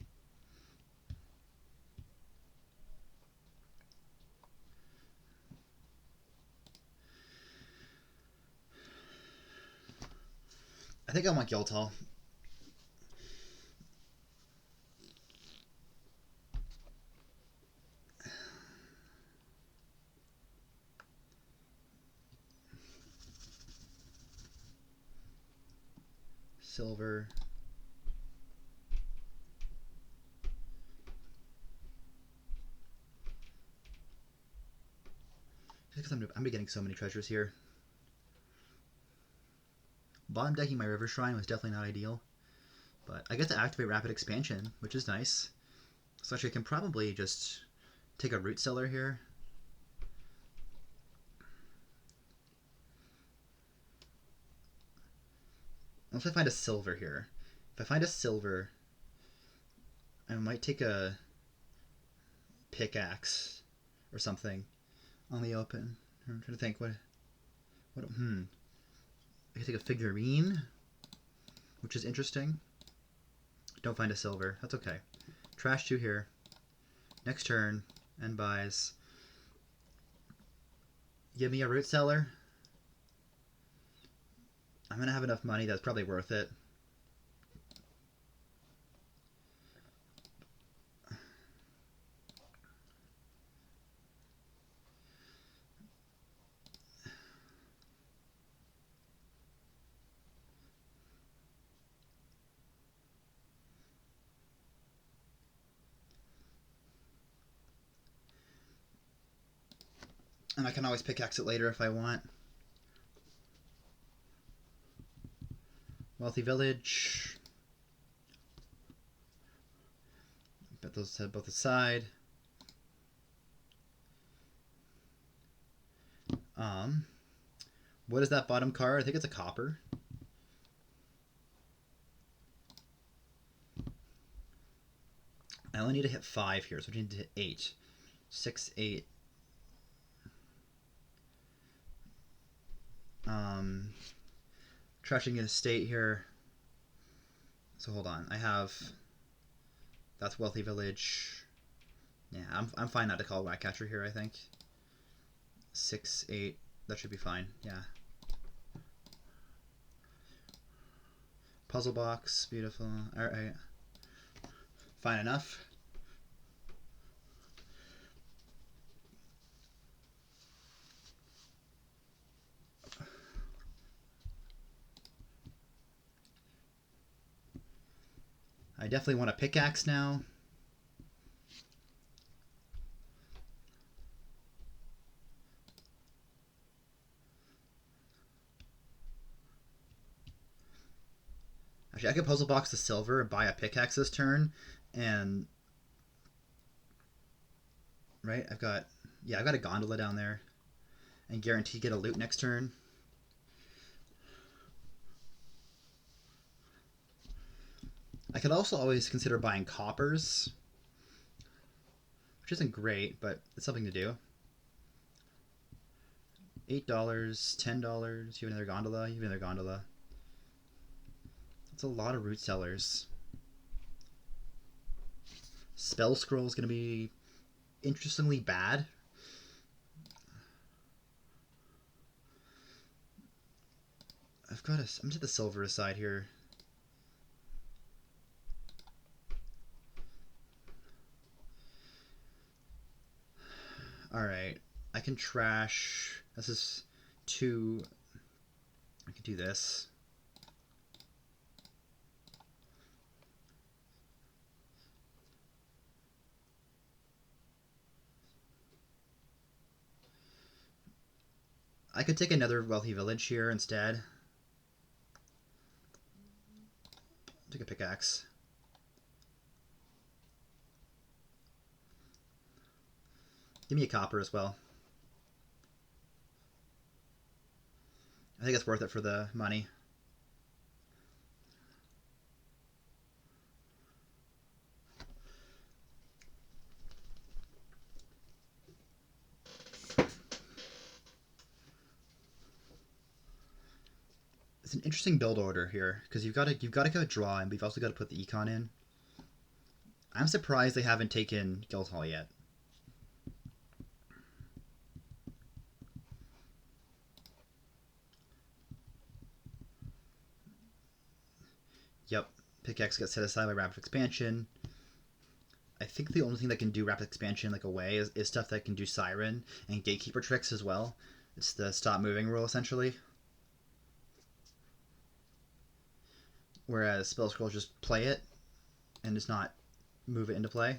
I think I want guildhall. Silver. Because I'm getting so many treasures here. Bottom decking my river shrine was definitely not ideal, but I get to activate rapid expansion, which is nice. So actually I can probably just take a root cellar here. Unless I find a silver here. If I find a silver, I might take a pickaxe or something on the open. I'm trying to think what I could take a figurine, which is interesting. Don't find a silver. That's okay. Trash 2 here. Next turn, and buys. Give me a root cellar. I'm going to have enough money that's probably worth it. And I can always pickaxe it later if I want. Wealthy village. Bet those set both aside. What is that bottom card? I think it's a copper. I only need to hit 5 here, so I need to hit 8. 6, 8. Trashing an estate here. So hold on. I have. That's wealthy village. Yeah, I'm fine not to call rat catcher here. I think 6, 8. That should be fine. Yeah. Puzzle box. Beautiful. All right. Fine enough. I definitely want a pickaxe now. Actually, I could puzzle box the silver and buy a pickaxe this turn, and right, I've got a gondola down there, and guarantee get a loot next turn. I could also always consider buying coppers, which isn't great, but it's something to do. $8, $10. You have another gondola. That's a lot of root cellars. Spell Scroll is going to be interestingly bad. I'm going to the silver aside here. Alright. I can trash. This is 2. I can do this. I could take another wealthy village here instead. Take a pickaxe. Give me a copper as well. I think it's worth it for the money. It's an interesting build order here because you've got to go draw, and we've also got to put the econ in. I'm surprised they haven't taken Guildhall yet. Yep, pickaxe gets set aside by rapid expansion. I think the only thing that can do rapid expansion like away is stuff that can do siren and gatekeeper tricks as well. It's the stop moving rule essentially. Whereas spell scrolls just play it and just not move it into play.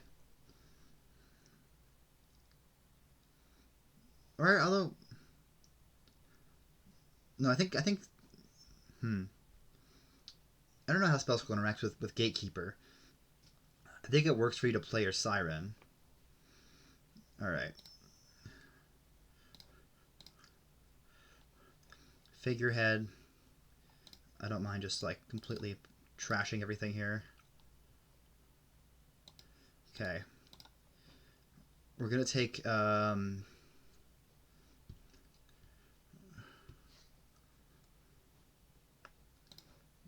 Or although no, I think I don't know how spell scroll interacts with gatekeeper. I think it works for you to play your siren. Alright. Figurehead. I don't mind just like completely trashing everything here. Okay. We're gonna take give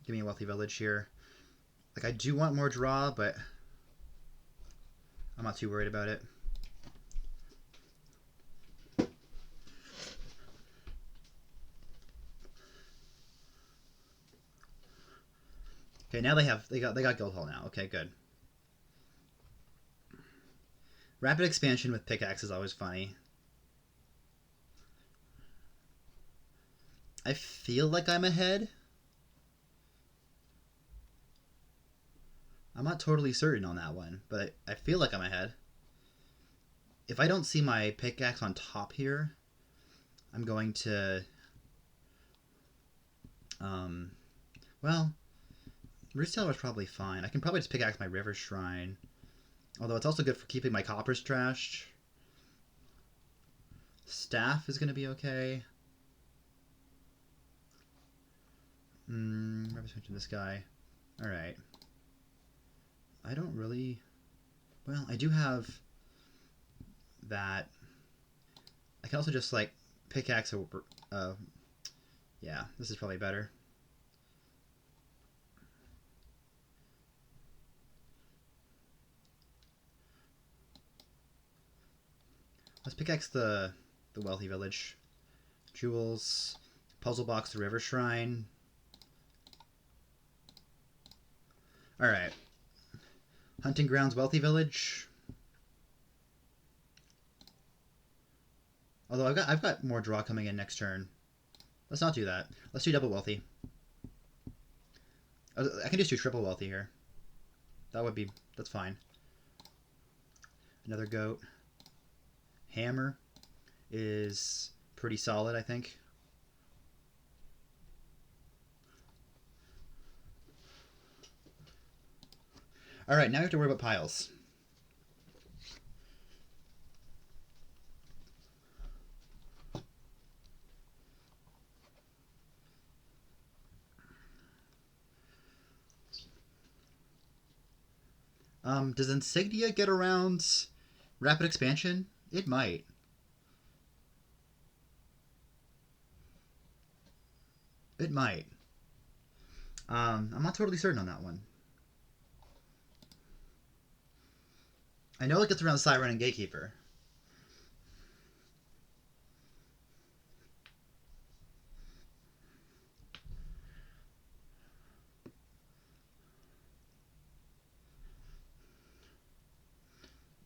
me a wealthy village here. Like I do want more draw, but I'm not too worried about it. Okay, now they got Guildhall now. Okay, good. Rapid expansion with pickaxe is always funny. I feel like I'm ahead. I'm not totally certain on that one, but I feel like I'm ahead. If I don't see my pickaxe on top here, I'm going to... well, Roost Tower is probably fine. I can probably just pickaxe my River Shrine. Although it's also good for keeping my coppers trashed. Staff is going to be okay. Representing this guy. Alright. I don't really... Well, I do have that. I can also just, like, pickaxe over... yeah, this is probably better. Let's pickaxe the wealthy village. Jewels. Puzzle box, the River Shrine. Alright. Hunting grounds, wealthy village. Although I've got more draw coming in next turn. Let's not do that. Let's do double wealthy. I can just do triple wealthy here. That's fine. Another goat. Hammer is pretty solid, I think. Alright, now we have to worry about piles. Does Insignia get around rapid expansion? It might. It might. I'm not totally certain on that one. I know it gets around Siren and Gatekeeper.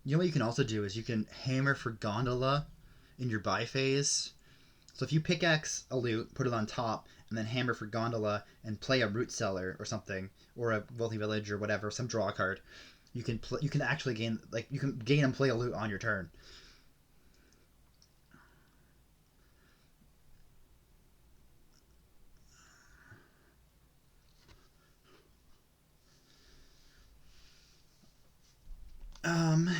You know what you can also do is you can hammer for Gondola in your buy phase. So if you pickaxe a loot, put it on top, and then hammer for Gondola and play a Root Cellar or something, or a Wealthy Village or whatever, some draw card, you can actually gain, like, you can gain and play a loot on your turn. I'm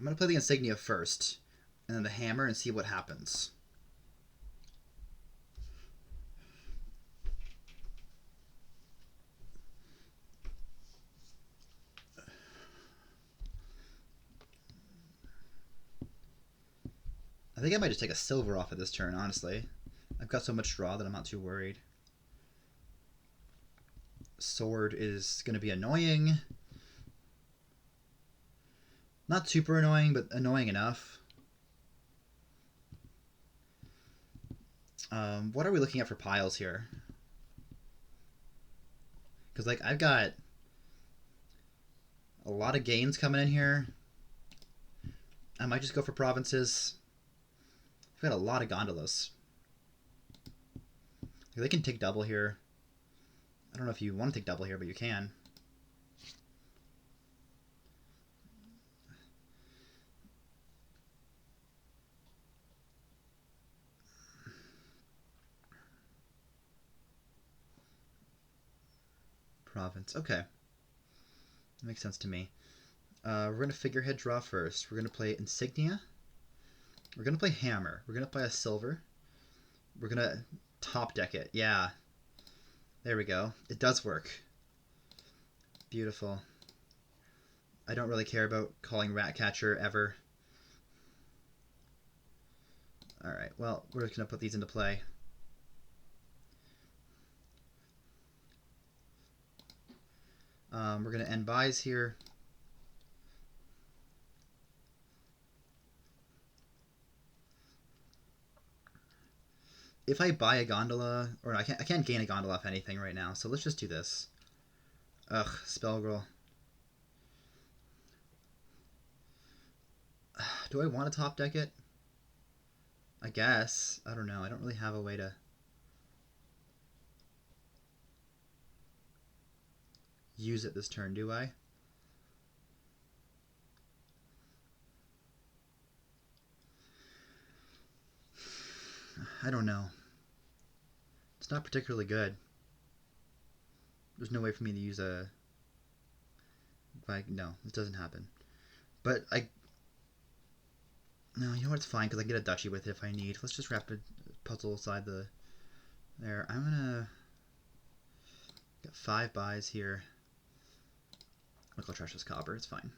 gonna play the Insignia first, and then the hammer, and see what happens. I think I might just take a silver off of this turn, honestly. I've got so much draw that I'm not too worried. Sword is going to be annoying. Not super annoying, but annoying enough. What are we looking at for piles here? Because, like, I've got a lot of gains coming in here. I might just go for provinces. I've got a lot of gondolas. They can take double here. I don't know if you want to take double here, but you can. Province. Okay. That makes sense to me. We're going to figurehead draw first. We're going to play Insignia. We're going to play Hammer. We're going to play a silver. We're going to top deck it. Yeah. There we go. It does work. Beautiful. I don't really care about calling Ratcatcher ever. Alright, well, we're just going to put these into play. We're going to end buys here. If I buy a gondola, or I can't gain a gondola off anything right now, so let's just do this. Ugh, Spellgirl. Do I want to top deck it? I guess. I don't know. I don't really have a way to use it this turn, do I? I don't know. It's not particularly good. There's no way for me to use a... Like, no, this doesn't happen. But I... No, you know what? It's fine, because I can get a duchy with it if I need. Let's just rapid puzzle aside the... There. I'm gonna... Get 5 buys here. I'm gonna go trash this copper. It's fine.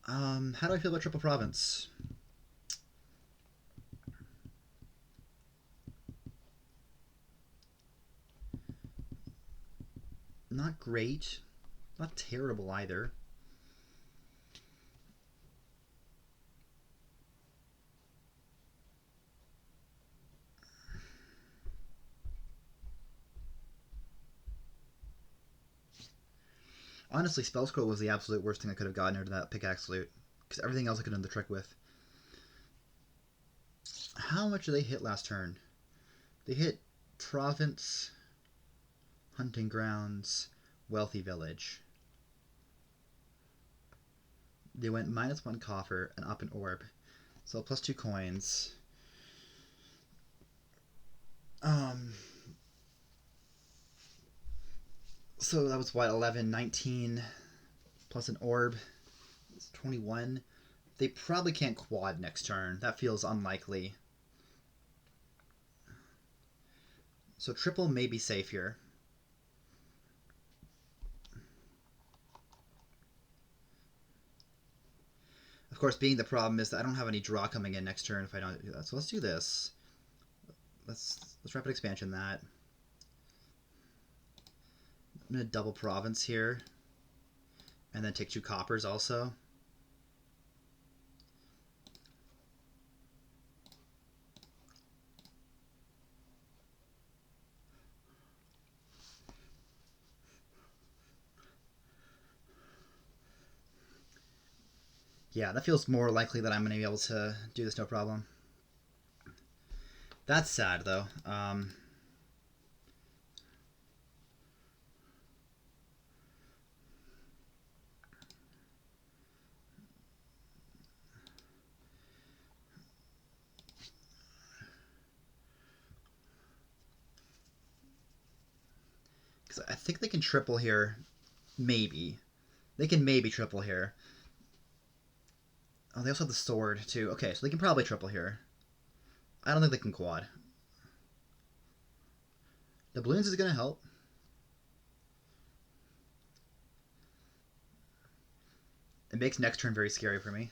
How do I feel about Triple Province? Not great. Not terrible either. Honestly, Spell Scroll was the absolute worst thing I could have gotten out of that pickaxe loot. Because everything else I could have done the trick with. How much did they hit last turn? They hit Province, Hunting Grounds, Wealthy Village. They went -1 coffer and up an orb. So plus 2 coins. So that was what, 11, 19 plus an orb. It's 21. They probably can't quad next turn. That feels unlikely. So triple may be safe here. Of course, being the problem is that I don't have any draw coming in next turn if I don't do that. So let's do this. Let's rapid expansion that. I'm going to double province here. And then take 2 coppers also. Yeah, that feels more likely that I'm going to be able to do this no problem. That's sad, though. Because I think they can triple here. Maybe. They can maybe triple here. Oh, they also have the sword, too. Okay, so they can probably triple here. I don't think they can quad. The balloons is going to help. It makes next turn very scary for me.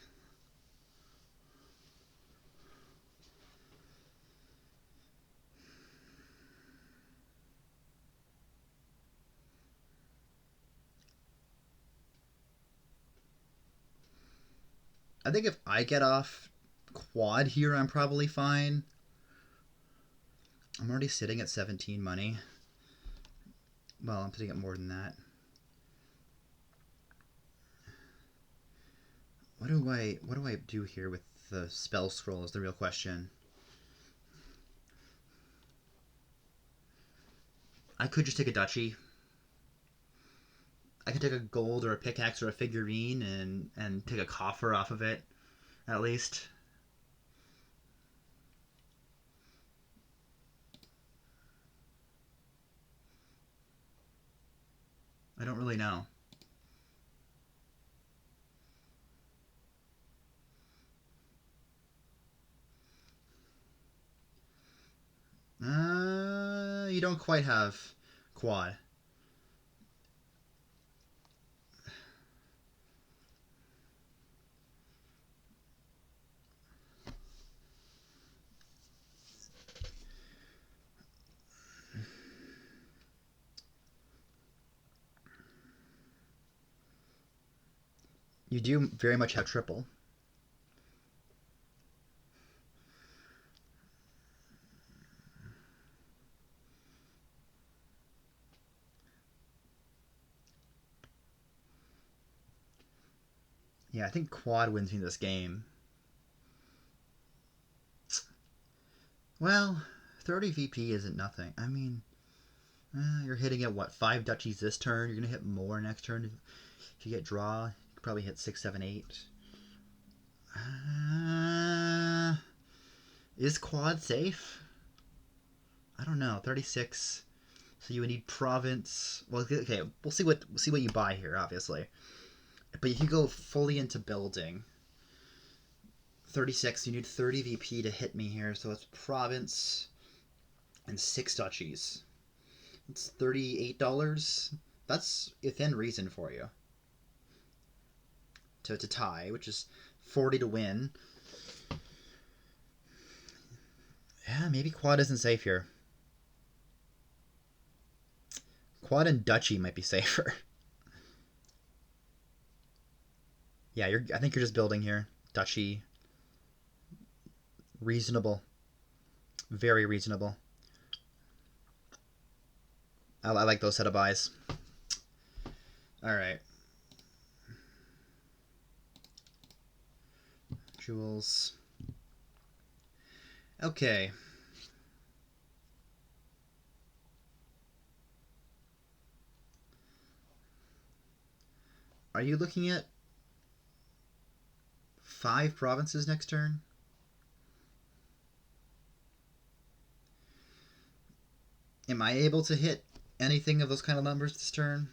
I think if I get off quad here, I'm probably fine. I'm already sitting at 17 money. Well, I'm sitting at more than that. What do I do here with the spell scroll is the real question. I could just take a duchy. I could take a gold or a pickaxe or a figurine and take a coffer off of it, at least. I don't really know. You don't quite have quad. You do very much have triple. Yeah, I think quad wins me this game. Well, 30 VP isn't nothing. I mean, you're hitting at what, 5 duchies this turn? You're going to hit more next turn. If you get draw, you could probably hit 6, 7, 8. Is quad safe? I don't know. 36. So you would need province. Well, okay, we'll see what you buy here, obviously. But you can go fully into building. 36. You need 30 VP to hit me here, so it's province and 6 duchies. It's $38. That's within reason for you. To tie, which is 40 to win. Yeah, maybe quad isn't safe here. Quad and duchy might be safer. Yeah, I think you're just building here. Duchy. Reasonable. Very reasonable. I like those set of buys. Alright. Jewels. Okay. Are you looking at 5 provinces next turn? Am I able to hit anything of those kind of numbers this turn?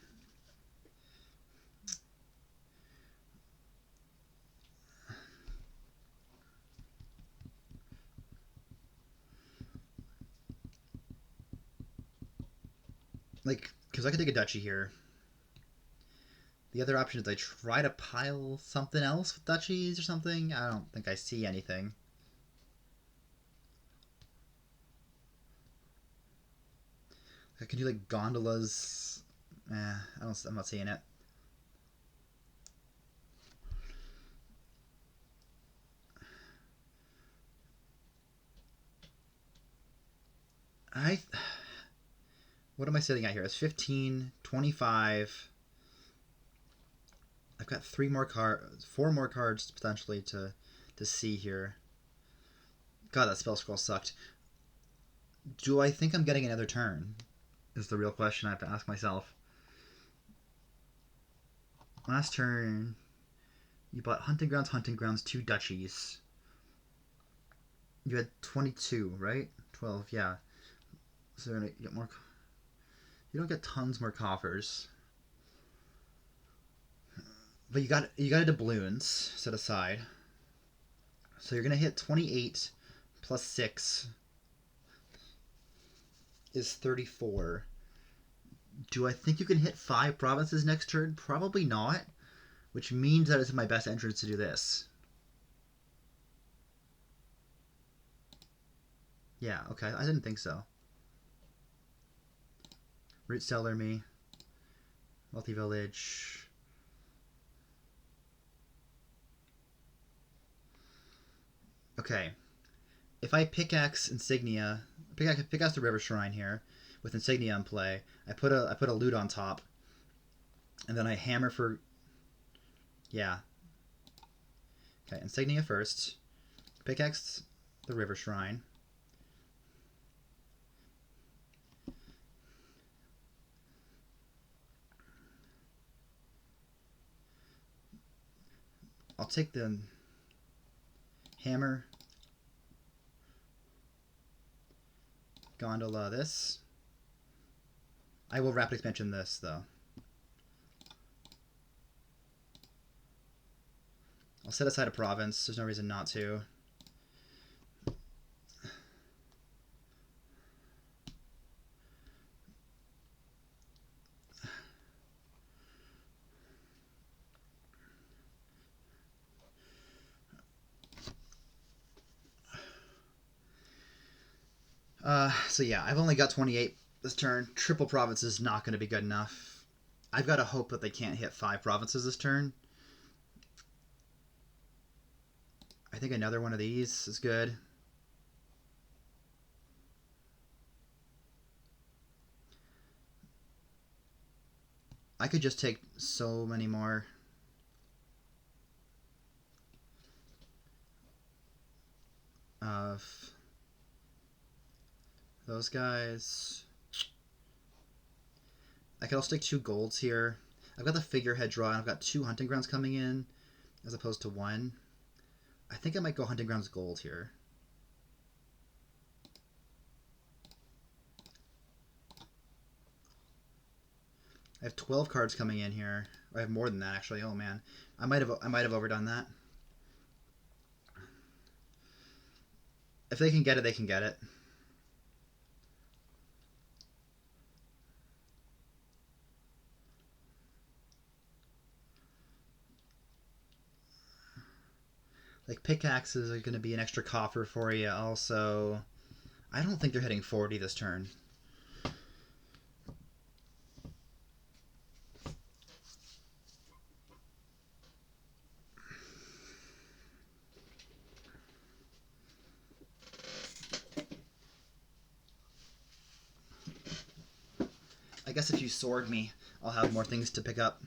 Like, because I could take a duchy here. The other option is I try to pile something else with duchies or something. I don't think I see anything. I can do like gondolas. I'm not seeing it. What am I sitting at here? It's 15, 25. I've got 4 more cards potentially to see here. God, that spell scroll sucked. Do I think I'm getting another turn? Is the real question I have to ask myself. Last turn, you bought Hunting Grounds, 2 duchies. You had 22, right? 12, yeah. So you get more. You don't get tons more coffers, but you got a doubloons set aside. So you're gonna hit 28 plus 6 is 34. Do I think you can hit 5 provinces next turn? Probably not, which means that it's in my best interest to do this. Yeah, okay, I didn't think so. Root Cellar me. Wealthy Village. Okay. If I pickaxe Insignia, pickaxe the River Shrine here, with Insignia in play, I put a loot on top, and then I hammer for, yeah. Okay, Insignia first, pickaxe the River Shrine. I'll take the hammer, gondola this. I will rapid expansion this though. I'll set aside a province. There's no reason not to. So yeah, I've only got 28 this turn. Triple province is not going to be good enough. I've got to hope that they can't hit 5 provinces this turn. I think another one of these is good. I could just take so many more. Of those guys. I could also take 2 golds here. I've got the figurehead draw, and I've got 2 hunting grounds coming in, as opposed to 1. I think I might go hunting grounds gold here. I have 12 cards coming in here. I have more than that actually. Oh man, I might have overdone that. If they can get it, they can get it. Like pickaxes are going to be an extra coffer for you. Also, I don't think they're hitting 40 this turn. I guess if you sword me, I'll have more things to pick up.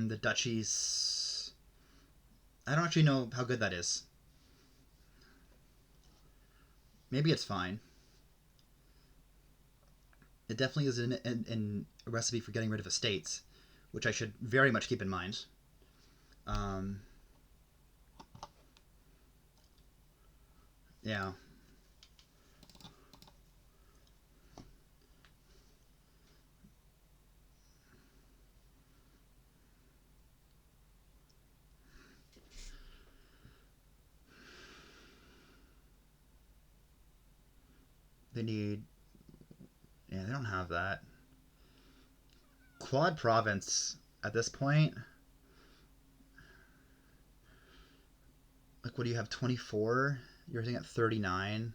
The duchies. I don't actually know how good that is. Maybe it's fine. It definitely is a recipe for getting rid of estates, which I should very much keep in mind. Yeah. They need... Yeah, they don't have that. Quad province at this point. Like, what do you have, 24? You're hitting at 39.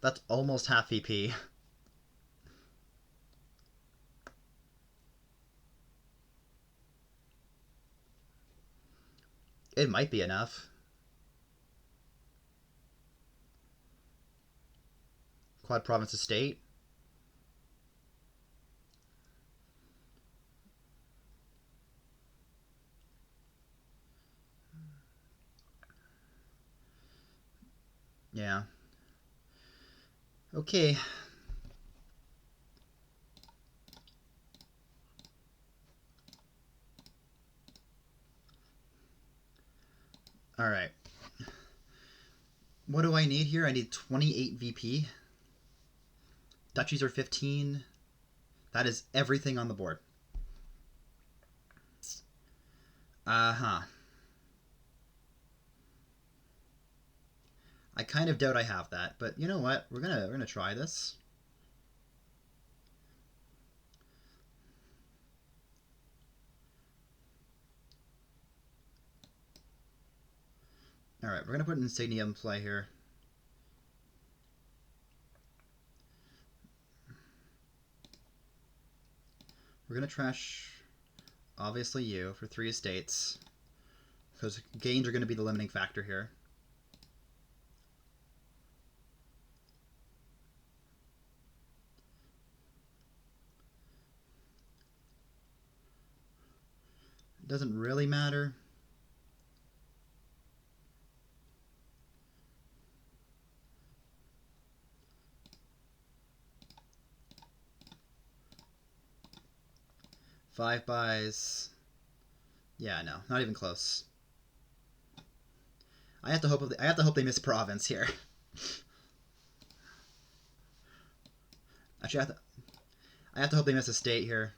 That's almost half VP. It might be enough. Quad Province Estate. Yeah. Okay. Alright. What do I need here? I need 28 VP. Duchies are 15. That is everything on the board. Uh-huh. I kind of doubt I have that, but you know what? We're gonna try this. Alright, we're gonna put an insignia in play here. We're gonna trash, obviously, you for 3 estates, because gains are gonna be the limiting factor here. It doesn't really matter. Five buys. Yeah, no, not even close. I have to hope they miss province here. Actually, I have to hope they miss a state here.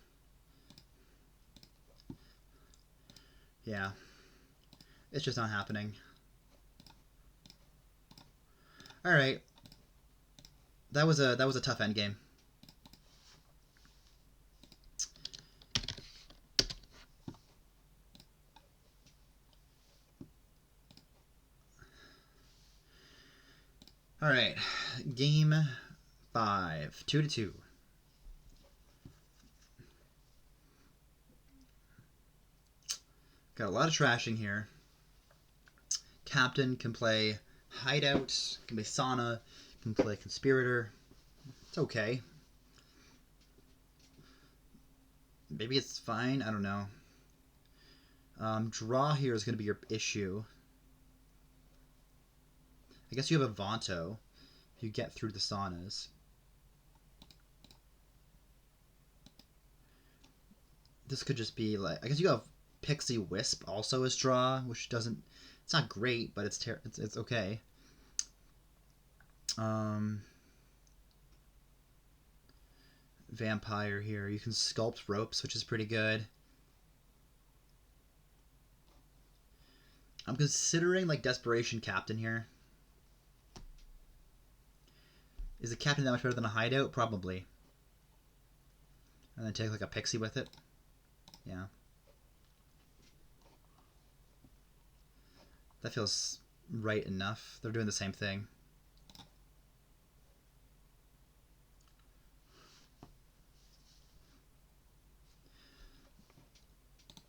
Yeah, it's just not happening. All right, that was a tough end game. All right, game 5, 2-2. Got a lot of trashing here. Captain can play Hideout, can play Sauna, can play Conspirator. It's okay. Maybe it's fine. I don't know. Draw here is going to be your issue. I guess you have a Vanto if you get through the Saunas. This could just be like, I guess you have Pixie Wisp also as draw, which doesn't, it's not great, but it's okay. Vampire here. You can sculpt ropes, which is pretty good. I'm considering like Desperation Captain here. Is a Captain that much better than a Hideout? Probably. And then take like a Pixie with it. Yeah. That feels right enough. They're doing the same thing.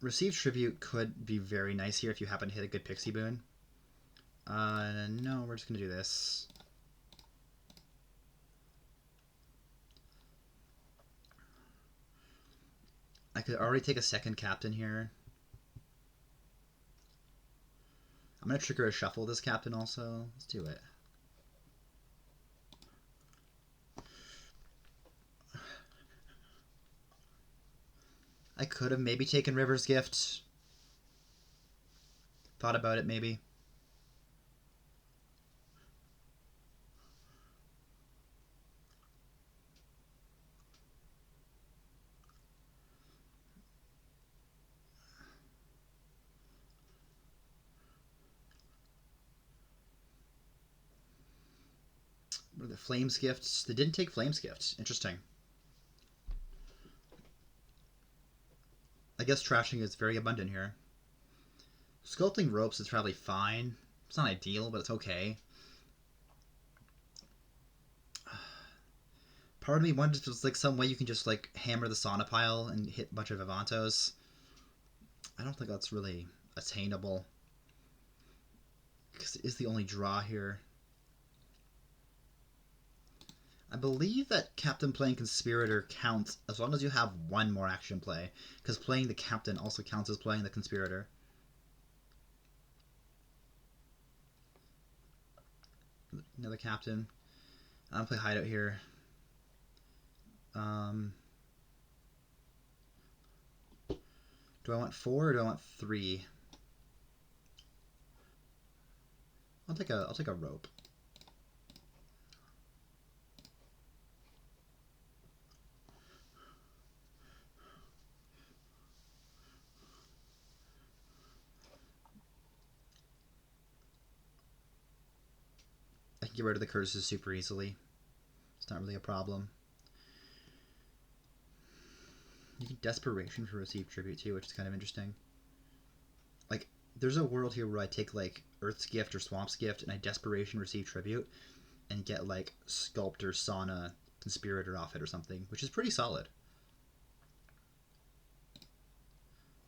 Receive Tribute could be very nice here if you happen to hit a good Pixie boon. No, we're just going to do this. I could already take a second Captain here. I'm going to trigger a shuffle this Captain also. Let's do it. I could have maybe taken River's Gift. Thought about it maybe. What are the Flames Gifts? They didn't take Flames Gifts. Interesting. I guess trashing is very abundant here. Sculpting ropes is probably fine. It's not ideal, but it's okay. Part of me wonders if there's like some way you can just like hammer the sauna pile and hit a bunch of Avantos. I don't think that's really attainable. Because it is the only draw here. I believe that Captain playing Conspirator counts as long as you have one more action play. Because playing the Captain also counts as playing the Conspirator. Another Captain. I'm going to play Hideout here. Do I want 4 or do I want 3? I'll take a rope. I can get rid of the curses super easily. It's not really a problem. You get Desperation for Receive Tribute too, which is kind of interesting. Like, there's a world here where I take like Earth's Gift or Swamp's Gift and I Desperation Receive Tribute and get like Sculptor, Sauna, Conspirator off it or something, which is pretty solid.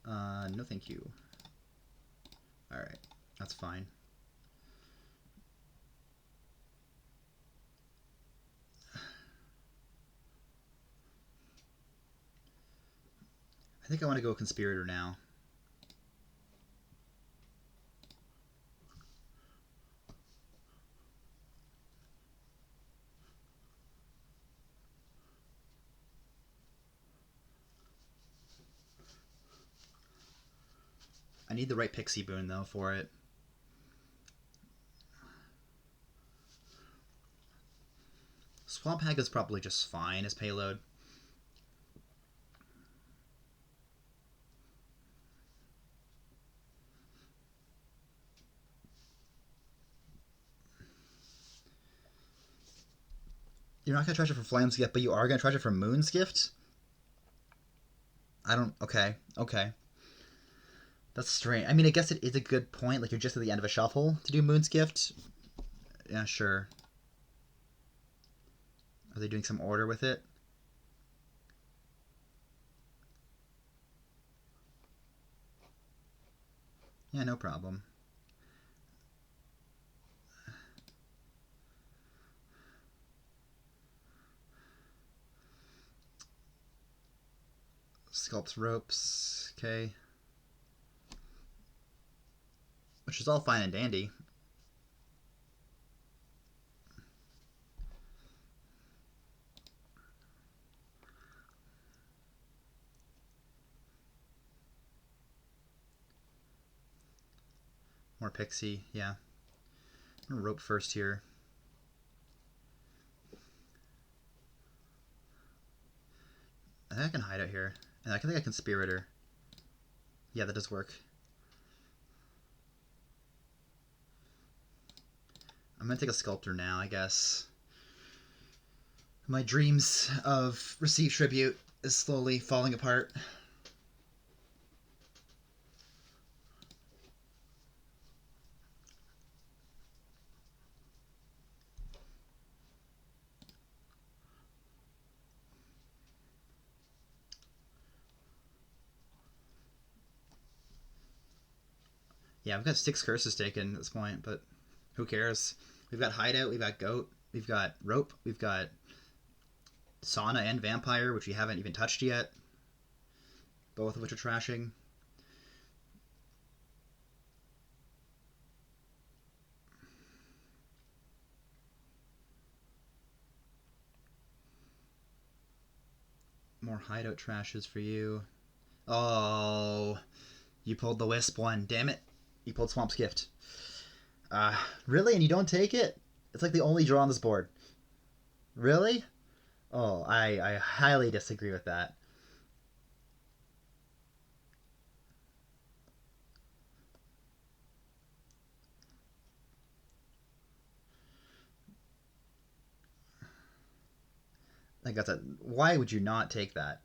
No thank you. Alright, that's fine. I think I want to go Conspirator now. I need the right Pixie Boon, though, for it. Swamp Hag is probably just fine as payload. You're not going to treasure for Flame's Gift, but you are going to treasure for Moon's Gift? I don't... Okay. That's strange. I mean, I guess it is a good point. Like, you're just at the end of a shuffle to do Moon's Gift. Yeah, sure. Are they doing some order with it? Yeah, no problem. Sculpts ropes. Okay. Which is all fine and dandy. More Pixie, yeah. I'm gonna rope first here. I think I can hide out here. And I think I can Conspirator. Yeah, that does work. I'm gonna take a Sculptor now, I guess. My dreams of Receive Tribute is slowly falling apart. Yeah, we've got 6 curses taken at this point, but who cares? We've got Hideout, we've got Goat, we've got Rope, we've got Sauna and Vampire, which we haven't even touched yet. Both of which are trashing. More Hideout trashes for you. Oh, you pulled the Wisp one. Damn it. You pulled Swamp's Gift. Really? And you don't take it? It's like the only draw on this board. Really? Oh, I highly disagree with that. Like that's a. Why would you not take that?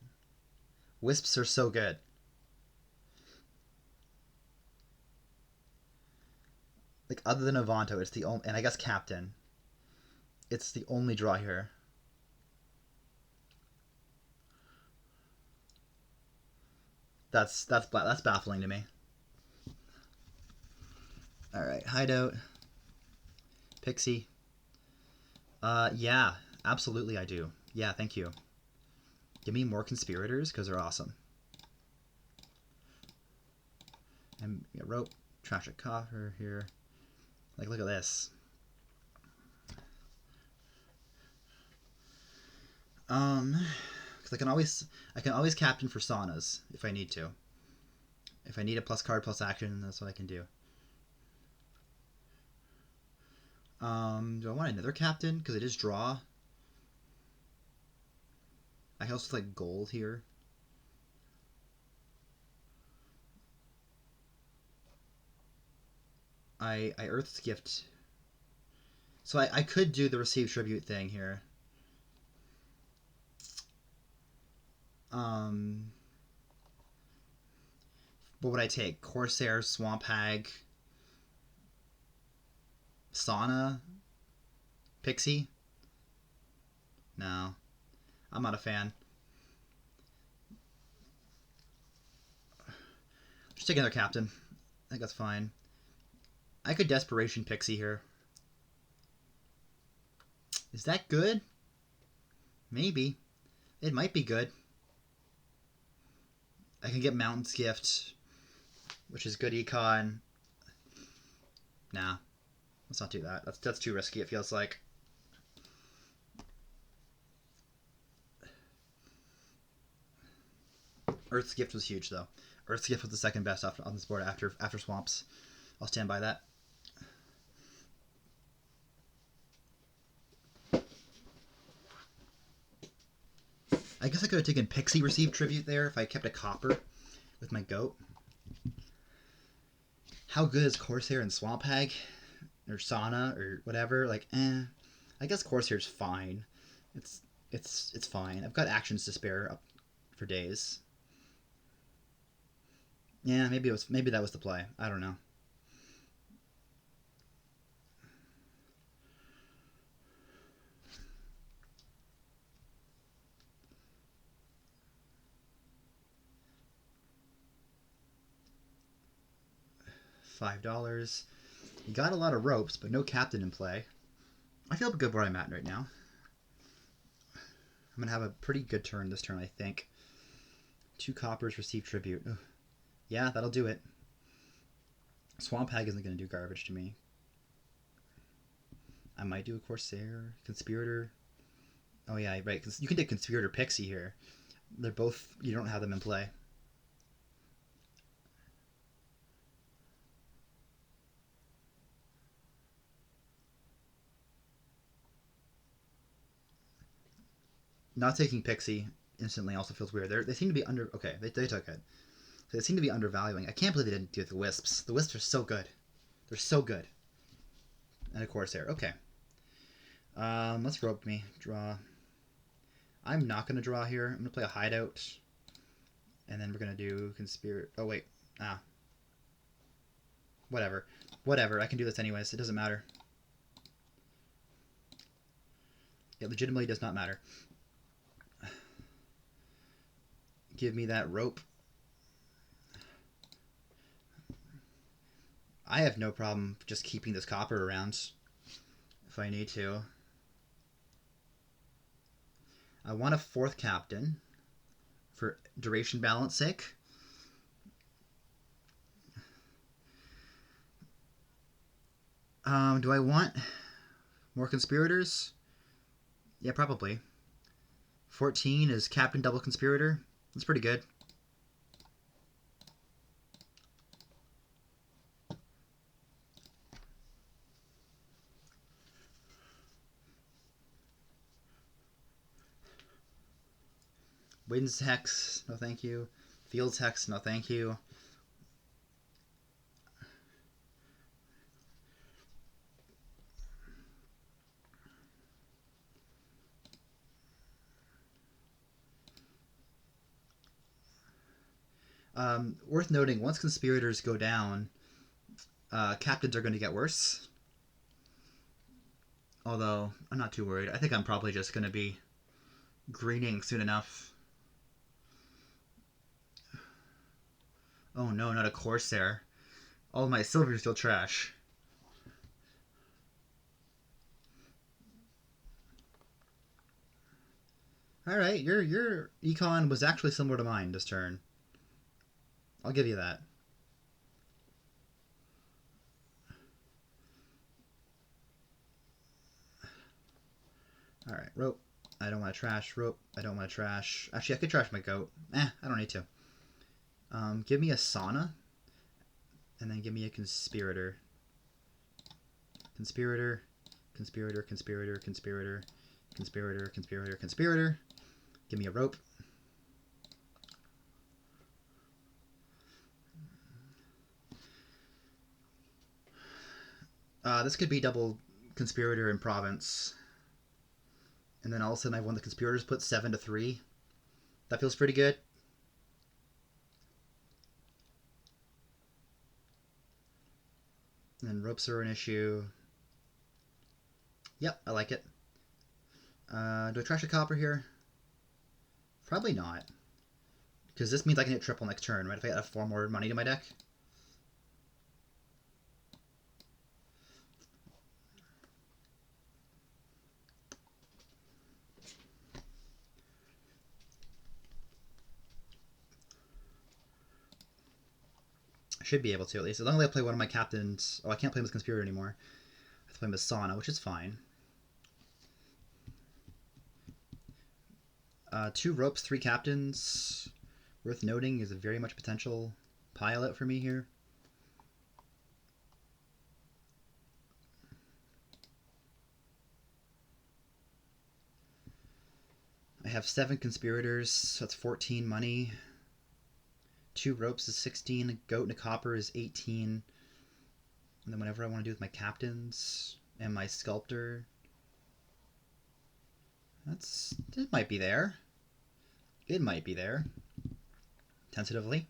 Wisps are so good. Like other than Avanto, it's the only, and I guess Captain. It's the only draw here. That's baffling to me. All right, hideout, Pixie. Yeah, absolutely I do. Yeah, thank you. Give me more conspirators because they're awesome. And rope, tragic coffer here. Like, look at this. Because I can always captain for saunas if I need to. If I need a plus card plus action, that's what I can do. Do I want another captain? Because it is draw. I can also like gold here. I Earth's Gift. So I could do the receive tribute thing here. What would I take? Corsair, Swamp Hag, Sauna, Pixie? No. I'm not a fan. Just take another captain. I think that's fine. I could Desperation Pixie here. Is that good? Maybe. It might be good. I can get Mountain's Gift, which is good econ. Nah. Let's not do that. That's too risky, it feels like. Earth's Gift was huge, though. Earth's Gift was the second best on this board after Swamps. I'll stand by that. I guess I could have taken Pixie Receive Tribute there if I kept a copper with my goat. How good is Corsair and Swamp Hag? Or Sauna or whatever? Like, I guess Corsair's fine. It's fine. I've got actions to spare up for days. Yeah, maybe that was the play. I don't know. $5. You got a lot of ropes, but no captain in play. I feel good where I'm at right now. I'm gonna have a pretty good turn this turn, I think. 2 coppers, receive tribute. Ugh. Yeah, that'll do it. Swamp Hag isn't gonna do garbage to me. I might do a Corsair, Conspirator. Oh yeah, right. Because you can take Conspirator Pixie here. They're both. You don't have them in play. Not taking Pixie instantly also feels weird. They seem to be under. Okay, they took it. So they seem to be undervaluing. I can't believe they didn't do the Wisps. The Wisps are so good. They're so good. And a Corsair. Okay. Let's rope me. Draw. I'm not going to draw here. I'm going to play a hideout. And then we're going to do Conspirator. Oh, wait. Whatever. Whatever. I can do this anyways. It doesn't matter. It legitimately does not matter. Give me that rope. I have no problem just keeping this copper around if I need to. I want a 4th captain for duration balance sake. Do I want more conspirators? Yeah, probably. 14 is captain double conspirator. That's pretty good. Winds Hex, no thank you. Fields Hex, no thank you. Worth noting, once conspirators go down, captains are going to get worse. Although, I'm not too worried. I think I'm probably just going to be greening soon enough. Oh no, not a Corsair. All my silver is still trash. Alright, your econ was actually similar to mine this turn. I'll give you that. Alright, rope. I don't want to trash. Rope. I don't want to trash. Actually, I could trash my goat. I don't need to. Give me a sauna. And then give me a conspirator. Conspirator. Conspirator, conspirator, conspirator. Conspirator, conspirator, conspirator. Give me a rope. This could be double conspirator in province. And then all of a sudden I won the conspirators put 7-3. That feels pretty good. And then ropes are an issue. Yep, I like it. Do I trash a copper here? Probably not. Because this means I can hit triple next turn, right? If I add 4 more money to my deck. I should be able to, at least. As long as I play one of my captains... Oh, I can't play him as Conspirator anymore. I have to play him as Sauna, which is fine. 2 ropes, 3 captains. Worth noting is a very much potential pilot for me here. I have 7 conspirators, so that's 14 money. 2 ropes is 16, a goat and a copper is 18. And then whatever I want to do with my captains and my sculptor. It might be there. It might be there. Tentatively.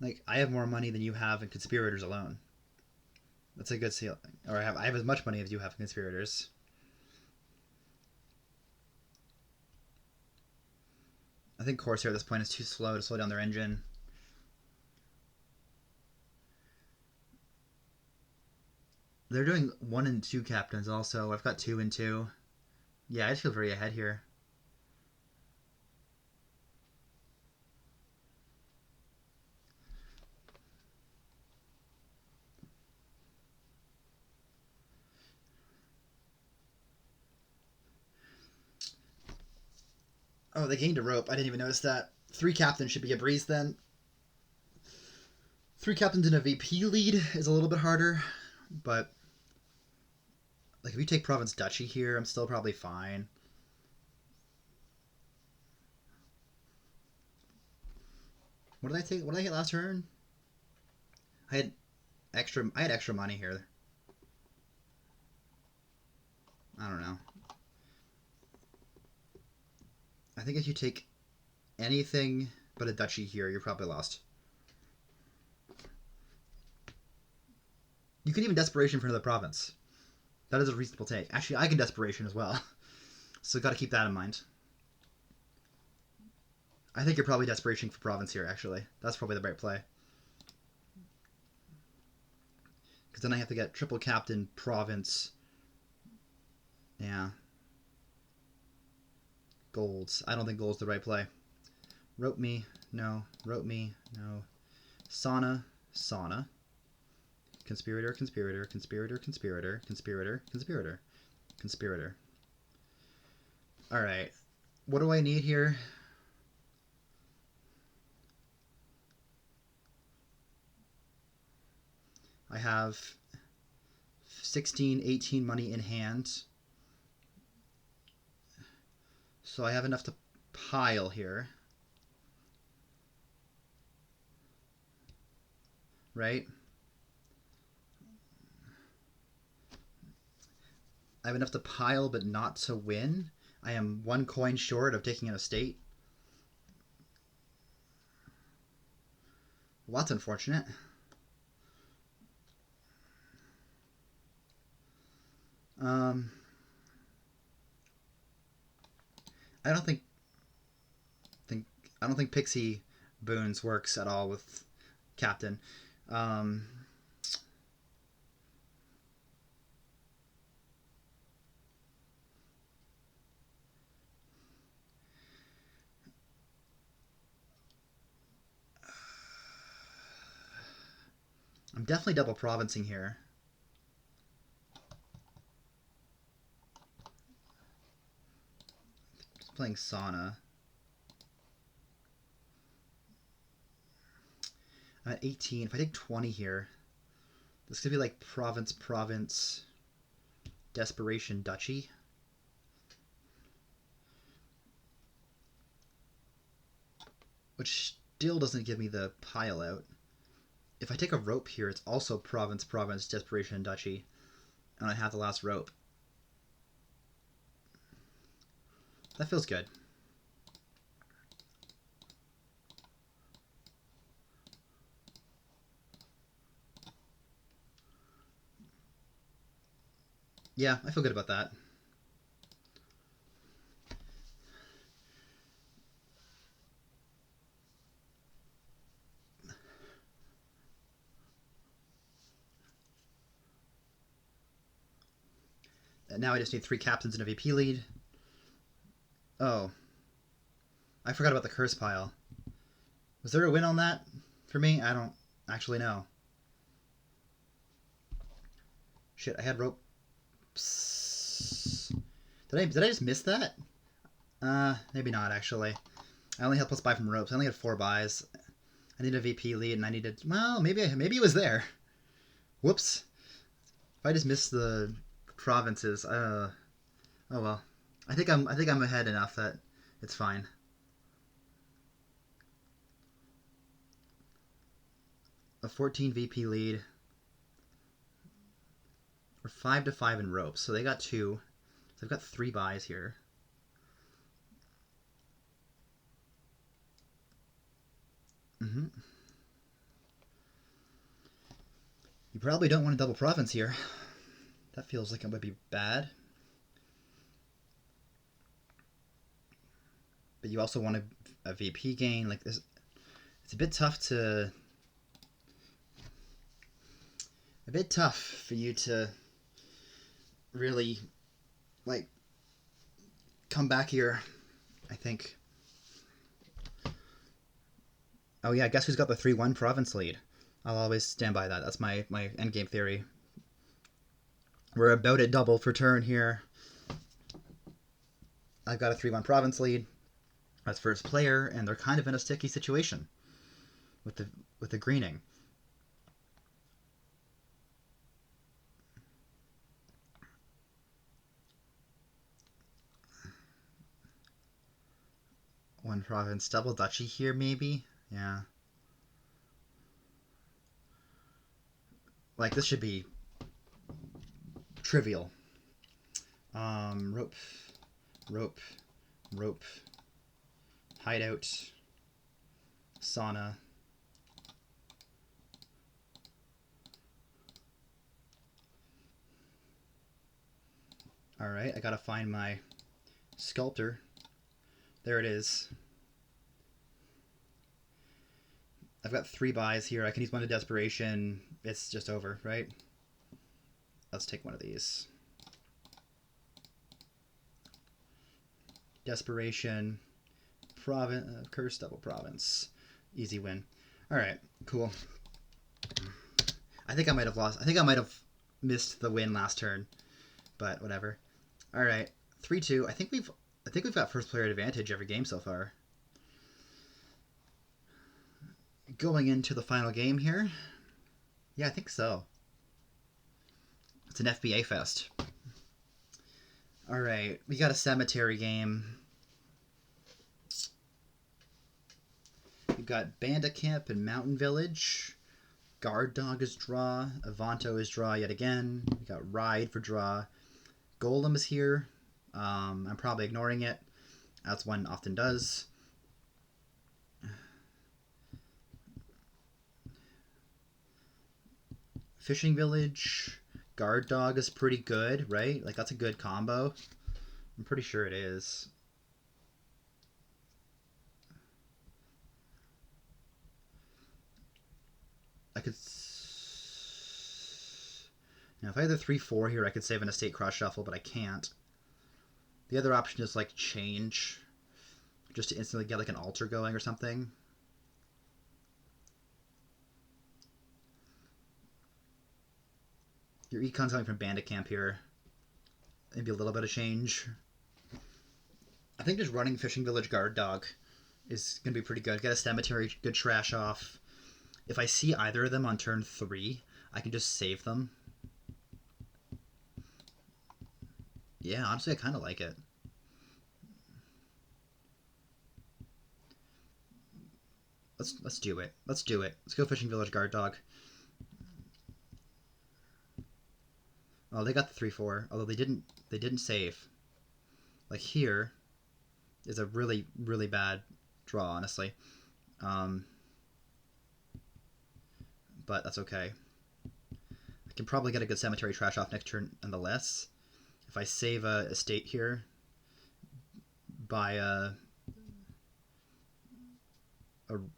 Like, I have more money than you have in conspirators alone. That's a good seal. Or I have as much money as you have in conspirators. I think Corsair at this point is too slow to slow down their engine. They're doing 1 and 2 captains also. I've got 2 and 2. Yeah, I just feel very ahead here. Oh, they gained a rope. I didn't even notice that. 3 captains should be a breeze then. 3 captains in a VP lead is a little bit harder, but like if you take Province Duchy here, I'm still probably fine. What did I take? What did I hit last turn? I had extra money here. I don't know. I think if you take anything but a duchy here, you're probably lost. You can even desperation for another province. That is a reasonable take. Actually, I can desperation as well. So got to keep that in mind. I think you're probably desperation for province here, actually. That's probably the right play. Because then I have to get triple captain, province. Yeah. Golds. I don't think gold's the right play. Rope me. No. Rope me. No. Sauna. Sauna. Conspirator, conspirator, conspirator, conspirator, conspirator, conspirator, conspirator. Alright. What do I need here? I have 16, 18 money in hand. So I have enough to pile here. Right? I have enough to pile but not to win. I am 1 coin short of taking an estate. Well, that's unfortunate. I don't think I don't think Pixie Boons works at all with Captain. Um, I'm definitely double provincing here. Just playing Sauna. I'm at 18. If I take 20 here, this could be like province, province, desperation, duchy. Which still doesn't give me the pile out. If I take a rope here, it's also province, province, desperation, duchy. And I have the last rope. That feels good. Yeah, I feel good about that. And now I just need 3 captains and a VP lead. Oh. I forgot about the curse pile. Was there a win on that for me? I don't actually know. Shit, I had rope. Did I just miss that? Maybe not actually. I only had +5 from ropes. I only had 4 buys. I needed a VP lead, and I needed. Well, maybe it was there. Whoops. If I just missed the provinces, oh well. I think I'm ahead enough that it's fine. A 14 VP lead. We're 5-5 in ropes, so they got 2. So I've got 3 buys here. Mm-hmm. You probably don't want a double province here. That feels like it would be bad. But you also want a VP gain. Like this, it's a bit tough for you to really like come back here, I think. Oh yeah, guess who's got the 3-1 province lead? I'll always stand by that. That's my endgame theory. We're about at double for turn here. I've got a 3-1 province lead as first player, and they're kind of in a sticky situation with the greening. One province, double duchy here, maybe? Yeah. Like, this should be trivial. Rope, rope, rope, hideout, sauna. Alright, I gotta find my sculptor. There it is. I've got 3 buys here. I can use one to desperation. It's just over, right? Let's take one of these. Desperation. Curse double province. Easy win. Alright, cool. I think I might have lost. I think I might have missed the win last turn. But whatever. Alright. 3-2. I think we've got first player advantage every game so far. Going into the final game here. Yeah, I think so. It's an FBA fest. Alright, we got a cemetery game. We've got Banda Camp and Mountain Village. Guard Dog is draw. Avanto is draw yet again. We got Ride for draw. Golem is here. I'm probably ignoring it. That's one often does. Fishing Village, Guard Dog is pretty good, right? Like, that's a good combo. I'm pretty sure it is. I could... Now, if I had the 3-4 here, I could save an estate cross shuffle, but I can't. The other option is, like, change. Just to instantly get, like, an altar going or something. Your econ's coming from Bandit Camp here. Maybe a little bit of change. I think just running Fishing Village Guard Dog is going to be pretty good. Get a Cemetery, good trash off. If I see either of them on turn 3, I can just save them. Yeah, honestly, I kind of like it. Let's do it. Let's do it. Let's go Fishing Village Guard Dog. Oh, they got the 3-4, although they didn't save. Like, here is a really, really bad draw, honestly. But that's okay. I can probably get a good Cemetery trash off next turn nonetheless. If I save a estate here by a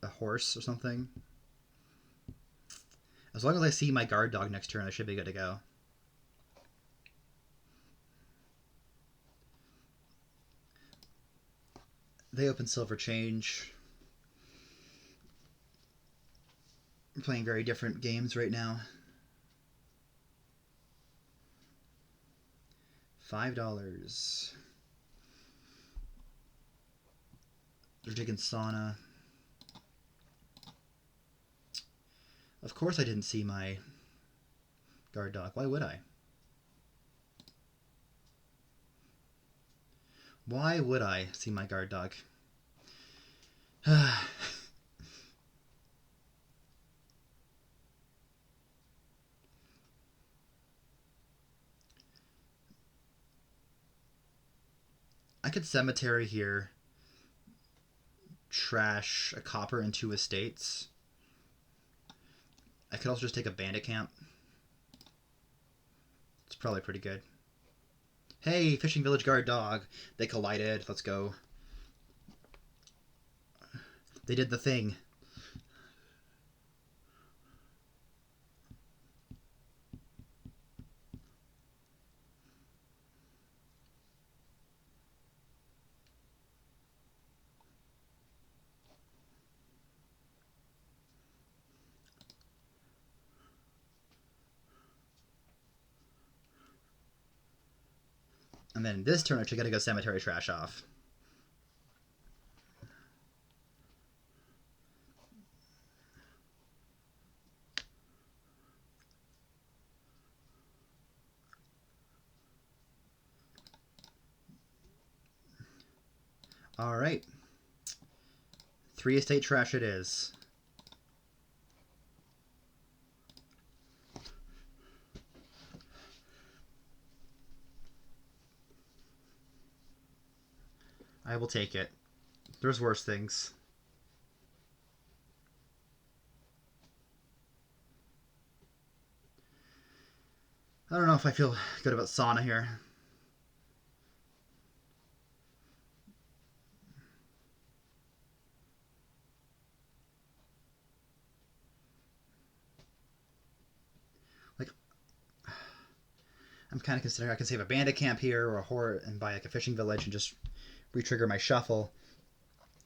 horse or something. As long as I see my Guard Dog next turn, I should be good to go. They open Silver Change. We're playing very different games right now. $5. They're taking Sauna. Of course I didn't see my Guard Dog. Why would I? Why would I see my Guard Dog? I could Cemetery here. Trash a copper and 2 estates. I could also just take a Bandit Camp. It's probably pretty good. Hey, Fishing Village Guard Dog. They collided. Let's go. They did the thing. And then this turn, I actually got to go Cemetery trash off. All right. 3 estate trash it is. I will take it. There's worse things. I don't know if I feel good about Sauna here. Like, I'm kind of considering I can save a Bandit Camp here or a Horde and buy like a Fishing Village and just re-trigger my shuffle.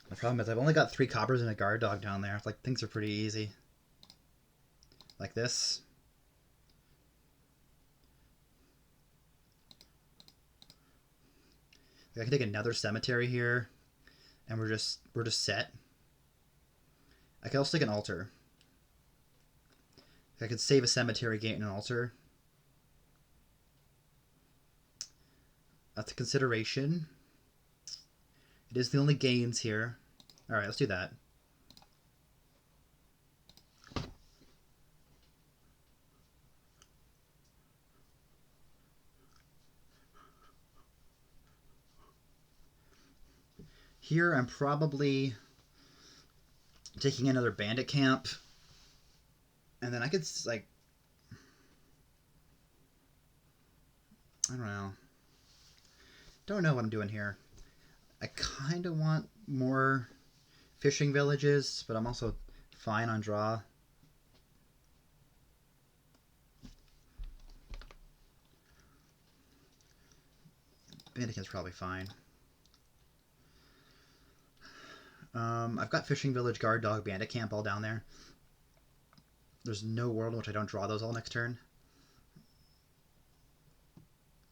The problem is I've only got 3 coppers and a Guard Dog down there. It's like things are pretty easy. Like this. I can take another Cemetery here, and we're just set. I can also take an altar. I could save a Cemetery, gain an altar. That's a consideration. It is the only gains here. All right, let's do that. Here, I'm probably taking another Bandit Camp. And then I could, like... I don't know. Don't know what I'm doing here. I kind of want more fishing villages, but I'm also fine on draw. Bandicam's probably fine. I've got fishing village, guard dog, bandit camp all down there. There's no world in which I don't draw those all next turn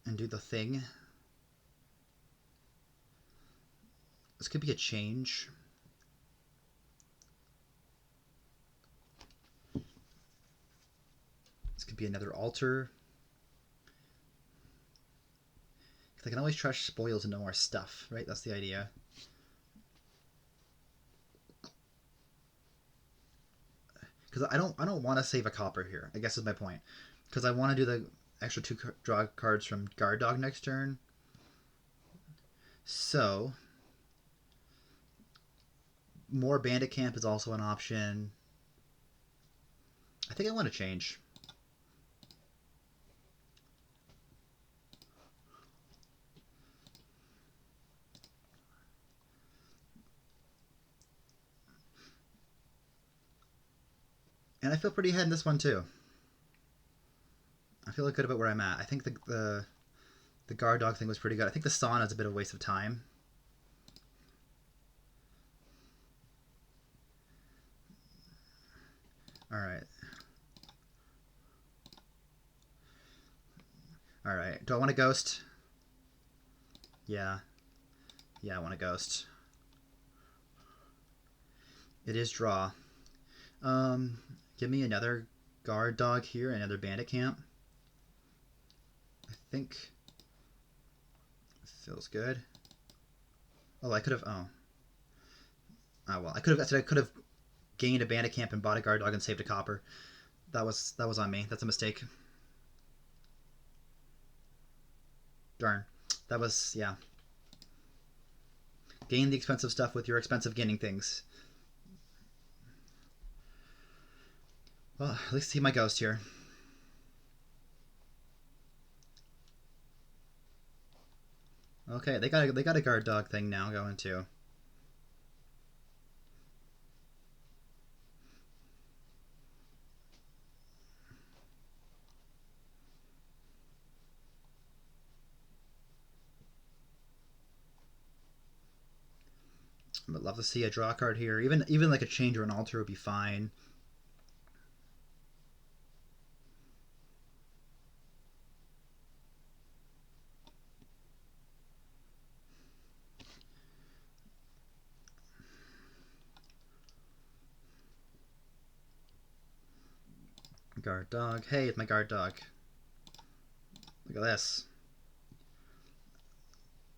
and do the thing. This could be a change. This could be another altar. I can always trash spoils into more stuff, right? That's the idea. Because I don't want to save a copper here, I guess is my point. Because I want to do the extra 2 draw cards from guard dog next turn. So more bandit camp is also an option. I think I want to change. And I feel pretty ahead in this one too. I feel good about where I'm at. I think the guard dog thing was pretty good. I think the sauna is a bit of a waste of time. Alright. Alright. Do I want a ghost? Yeah. Yeah, I want a ghost. It is draw. Give me another guard dog here, another bandit camp. I think feels good. Oh, I could have. Oh, well, I could have gained a bandit camp and bought a guard dog and saved a copper. That was on me. That's a mistake. Darn. That was, yeah. Gain the expensive stuff with your expensive gaining things. Well, at least see my ghost here. Okay, they got a guard dog thing now going too. I'd love to see a draw card here. Even like a change or an altar would be fine. Guard dog. Hey, it's my guard dog. Look at this.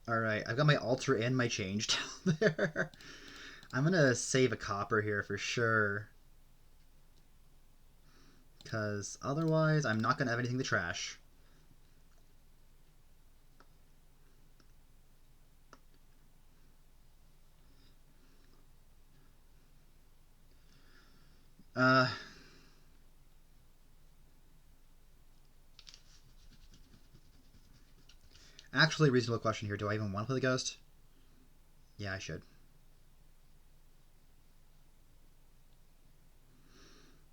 Alright, I've got my altar and my change down there. I'm gonna save a copper here for sure. Because otherwise, I'm not gonna have anything to trash. Actually, reasonable question here. Do I even want to play the ghost? Yeah, I should.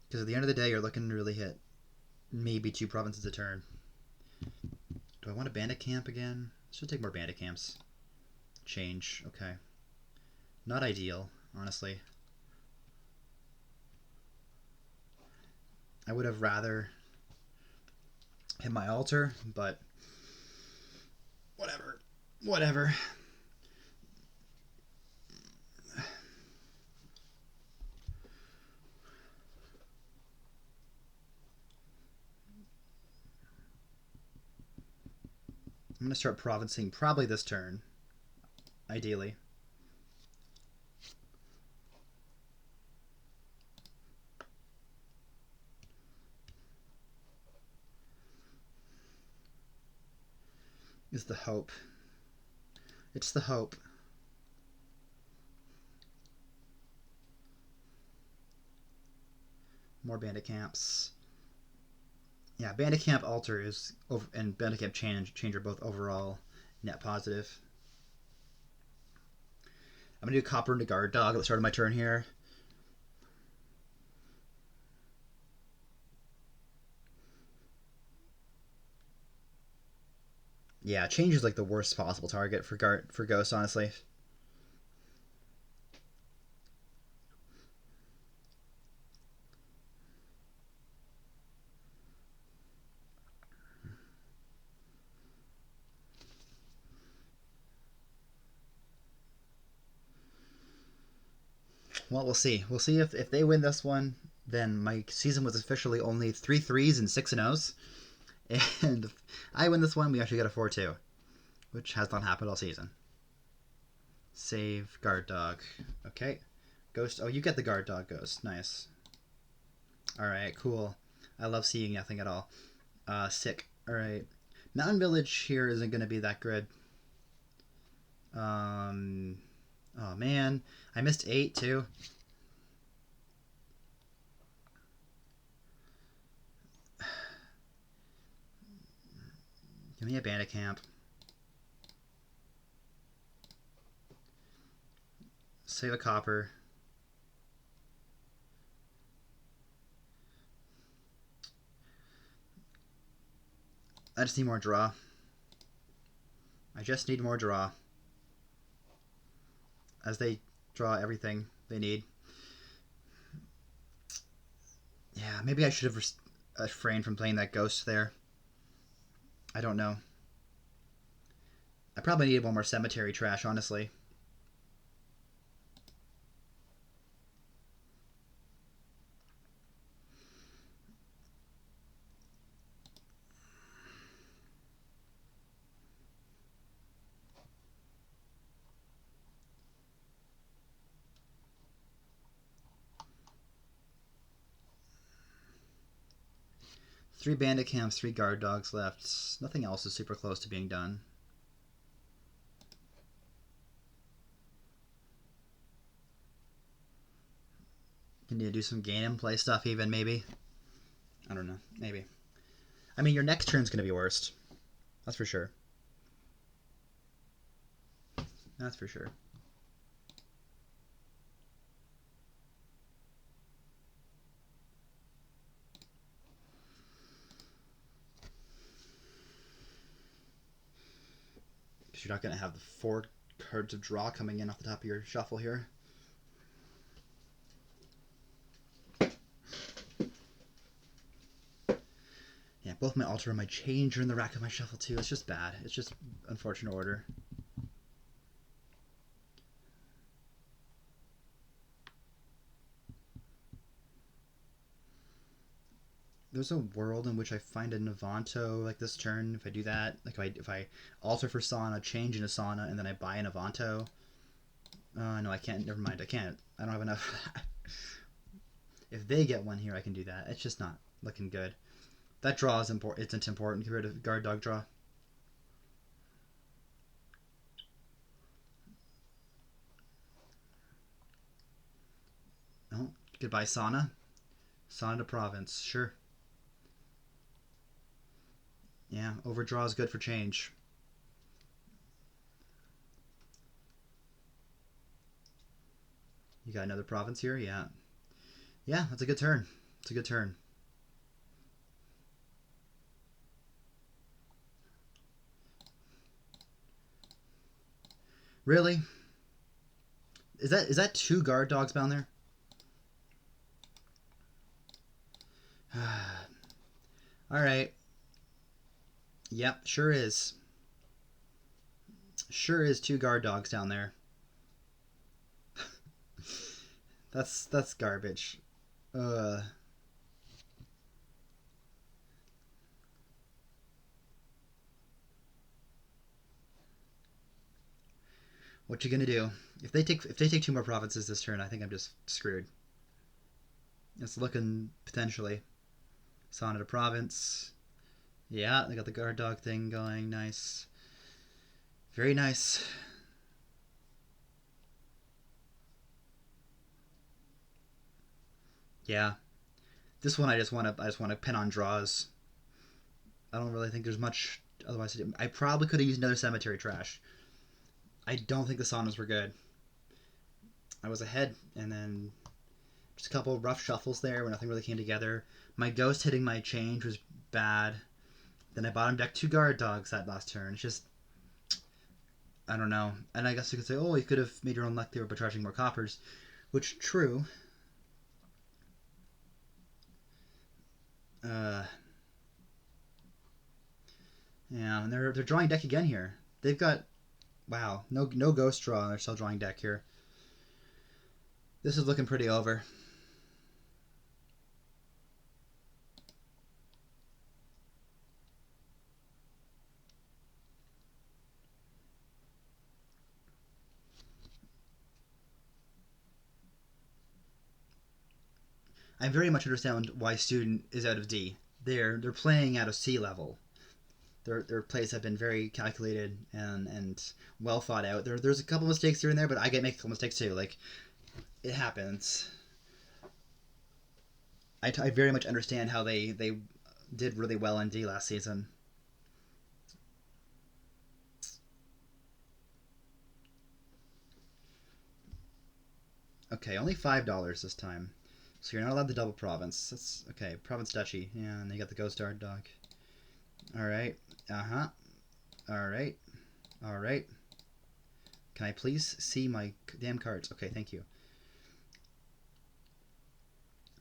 Because at the end of the day, you're looking to really hit maybe 2 provinces a turn. Do I want a bandit camp again? Should take more bandit camps. Change. Okay. Not ideal, honestly. I would have rather hit my altar, but whatever. Whatever. I'm going to start provincing probably this turn, ideally. Is the hope. It's the hope. More bandit camps. Yeah, Bandicamp Alter is over, and Bandicamp Change are both overall net positive. I'm gonna do Copper into Guard Dog at the start of my turn here. Yeah, Change is like the worst possible target for Ghost, honestly. Well, we'll see. We'll see if they win this one. Then my season was officially only 3 threes and 6 and O's. And if I win this one, we actually get a 4-2, which has not happened all season. Save Guard Dog. Okay. Ghost. Oh, you get the Guard Dog Ghost. Nice. Alright, cool. I love seeing nothing at all. Sick. Alright. Mountain Village here isn't going to be that good. Oh man. I missed 8 too. Give me a bandit camp. Save a copper. I just need more draw. I just need more draw. As they draw everything they need. Yeah, maybe I should have refrained from playing that ghost there. I don't know. I probably needed one more cemetery trash, honestly. Three bandit camps, 3 guard dogs left. Nothing else is super close to being done. Can you do some gain and play stuff even, maybe? I don't know. Maybe. I mean, your next turn's going to be worst. That's for sure. That's for sure. Because you're not going to have the 4 cards of draw coming in off the top of your shuffle here. Yeah, both my altar and my change are in the rack of my shuffle too. It's just bad. It's just unfortunate order. There's a world in which I find a Navanto like this turn. If I do that, like if I alter for Sauna, change into Sauna, and then I buy a Navanto. No, I can't. Never mind. I can't. I don't have enough. If they get one here, I can do that. It's just not looking good. That draw is important. It's important compared to guard dog draw. Oh, goodbye Sauna. Sauna to province. Sure. Yeah, overdraw is good for change. You got another province here? Yeah. Yeah, that's a good turn. It's a good turn. Really? Is that 2 guard dogs down there? Alright. Yep, sure is. Sure is 2 guard dogs down there. That's garbage. What you gonna do? If they take 2 more provinces this turn, I think I'm just screwed. It's looking potentially. Sauna to province. Yeah, they got the guard dog thing going. Nice. Very nice. Yeah. This one I just want to pin on draws. I don't really think there's much otherwise to do. I probably could have used another cemetery trash. I don't think the saunas were good. I was ahead, and then just a couple of rough shuffles there where nothing really came together. My ghost hitting my change was bad. Then I bottom decked 2 guard dogs that last turn. It's just, I don't know. And I guess you could say, oh, you could have made your own luck there by charging more coppers, which true. Uh, yeah, and they're drawing deck again here. They've got, wow, no ghost draw. They're still drawing deck here. This is looking pretty over. I very much understand why student is out of D. They're playing at a C level. Their plays have been very calculated and well thought out. There's a couple mistakes here and there, but I get make a couple mistakes too. Like, it happens. I very much understand how they did really well in D last season. Okay, only $5 this time. So you're not allowed the double province. That's okay. Province duchy. Yeah, and you got the ghost guard dog. All right. Uh-huh. All right. All right. Can I please see my damn cards? Okay, thank you.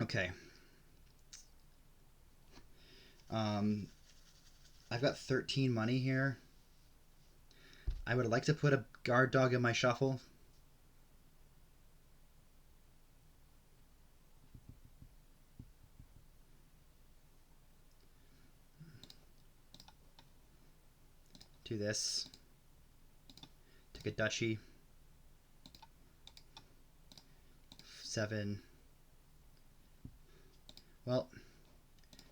Okay. I've got 13 money here. I would like to put a guard dog in my shuffle. Do this. Take a duchy. 7. Well,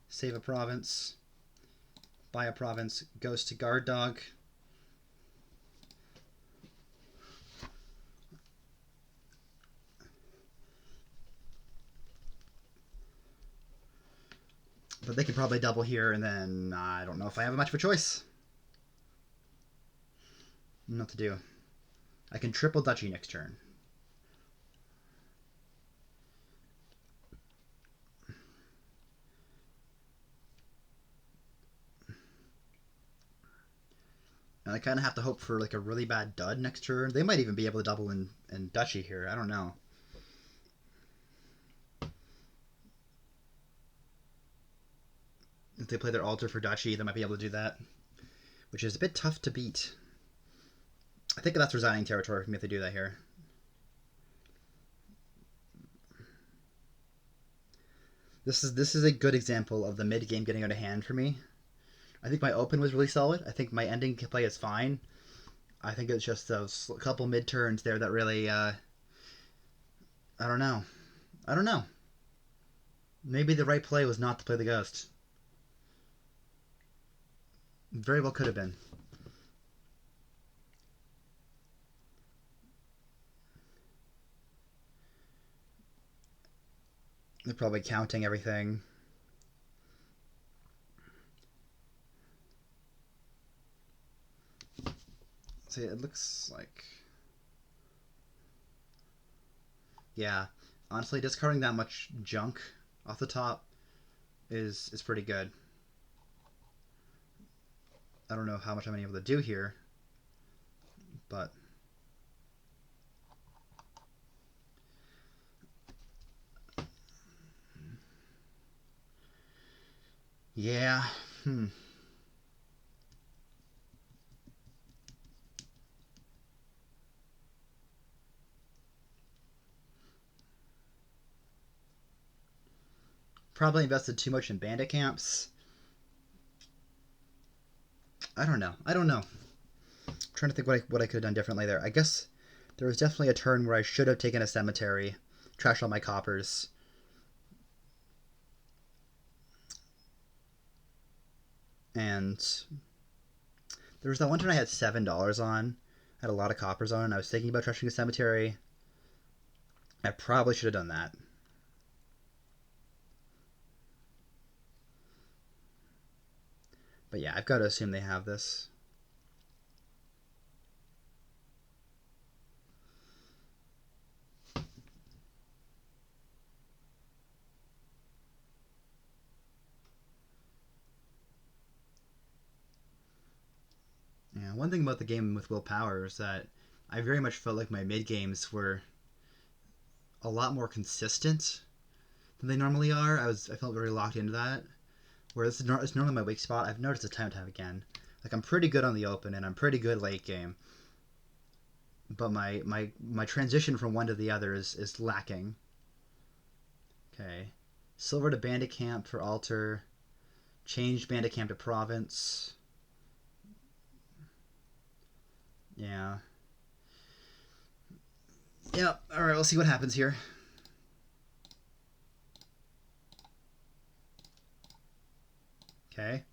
save a province. Buy a province. Goes to guard dog. But they could probably double here, and then I don't know if I have much of a choice. What to do. I can triple duchy next turn. And I kind of have to hope for like a really bad dud next turn. They might even be able to double in duchy here. I don't know. If they play their altar for duchy, they might be able to do that, which is a bit tough to beat. I think that's resigning territory for me if they do that here. This is a good example of the mid game getting out of hand for me. I think my open was really solid. I think my ending play is fine. I think it's just those couple mid turns there that really, I don't know. I don't know. Maybe the right play was not to play the ghost. Very well could have been. They're probably counting everything. See, it looks like... Yeah. Honestly, discarding that much junk off the top is pretty good. I don't know how much I'm able to do here, but... Yeah. Probably invested too much in bandit camps. I don't know. I'm trying to think what I could have done differently there. I guess there was definitely a turn where I should have taken a cemetery, trashed all my coppers. And there was that one turn I had $7 on. I had a lot of coppers on, and I was thinking about trashing a cemetery. I probably should have done that. But yeah, I've got to assume they have this. Yeah, one thing about the game with willpower is that I very much felt like my mid games were a lot more consistent than they normally are. I felt very locked into that. Whereas it's normally my weak spot. I've noticed it time and time again. Like I'm pretty good on the open and I'm pretty good late game, but my transition from one to the other is lacking. Okay, silver to bandit camp for altar. Changed bandit camp to province. Yeah. Yep. All right. We'll see what happens here. Okay.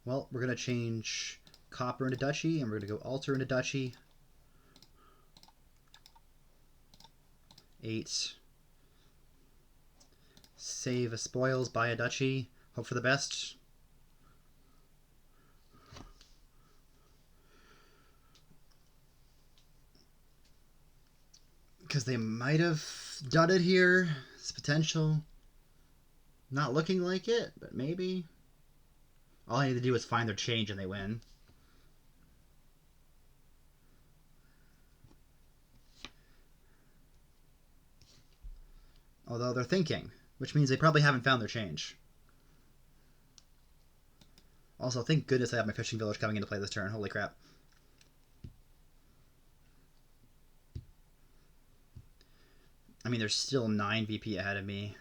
Well, we're gonna change copper into duchy, and we're gonna go altar into duchy. 8. Save a spoils, buy a duchy. Hope for the best. Because they might have done it here. It's potential. Not looking like it, but maybe. All I need to do is find their change and they win. Although they're thinking, which means they probably haven't found their change. Also, thank goodness I have my fishing village coming into play this turn. Holy crap. I mean, there's still 9 VP ahead of me.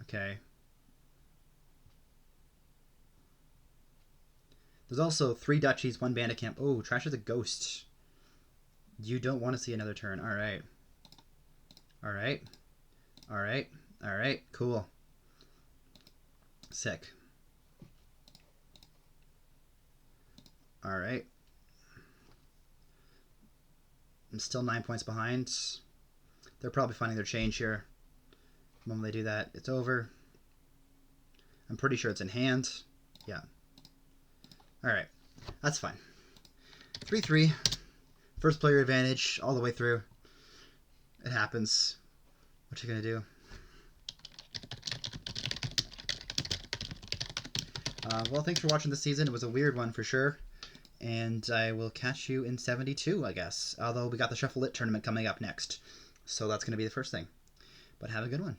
Okay. There's also 3 duchies, 1 bandit camp. Oh, Trash is a ghost. You don't want to see another turn. Alright. Alright. Alright. Alright. Cool. Sick. Alright. I'm still 9 points behind. They're probably finding their change here. The moment they do that, it's over. I'm pretty sure it's in hand. Yeah. Alright. That's fine. 3-3. First player advantage all the way through. It happens. What you gonna do? Well, thanks for watching this season. It was a weird one for sure. And I will catch you in 72, I guess. Although we got the Shuffle It tournament coming up next. So that's going to be the first thing. But have a good one.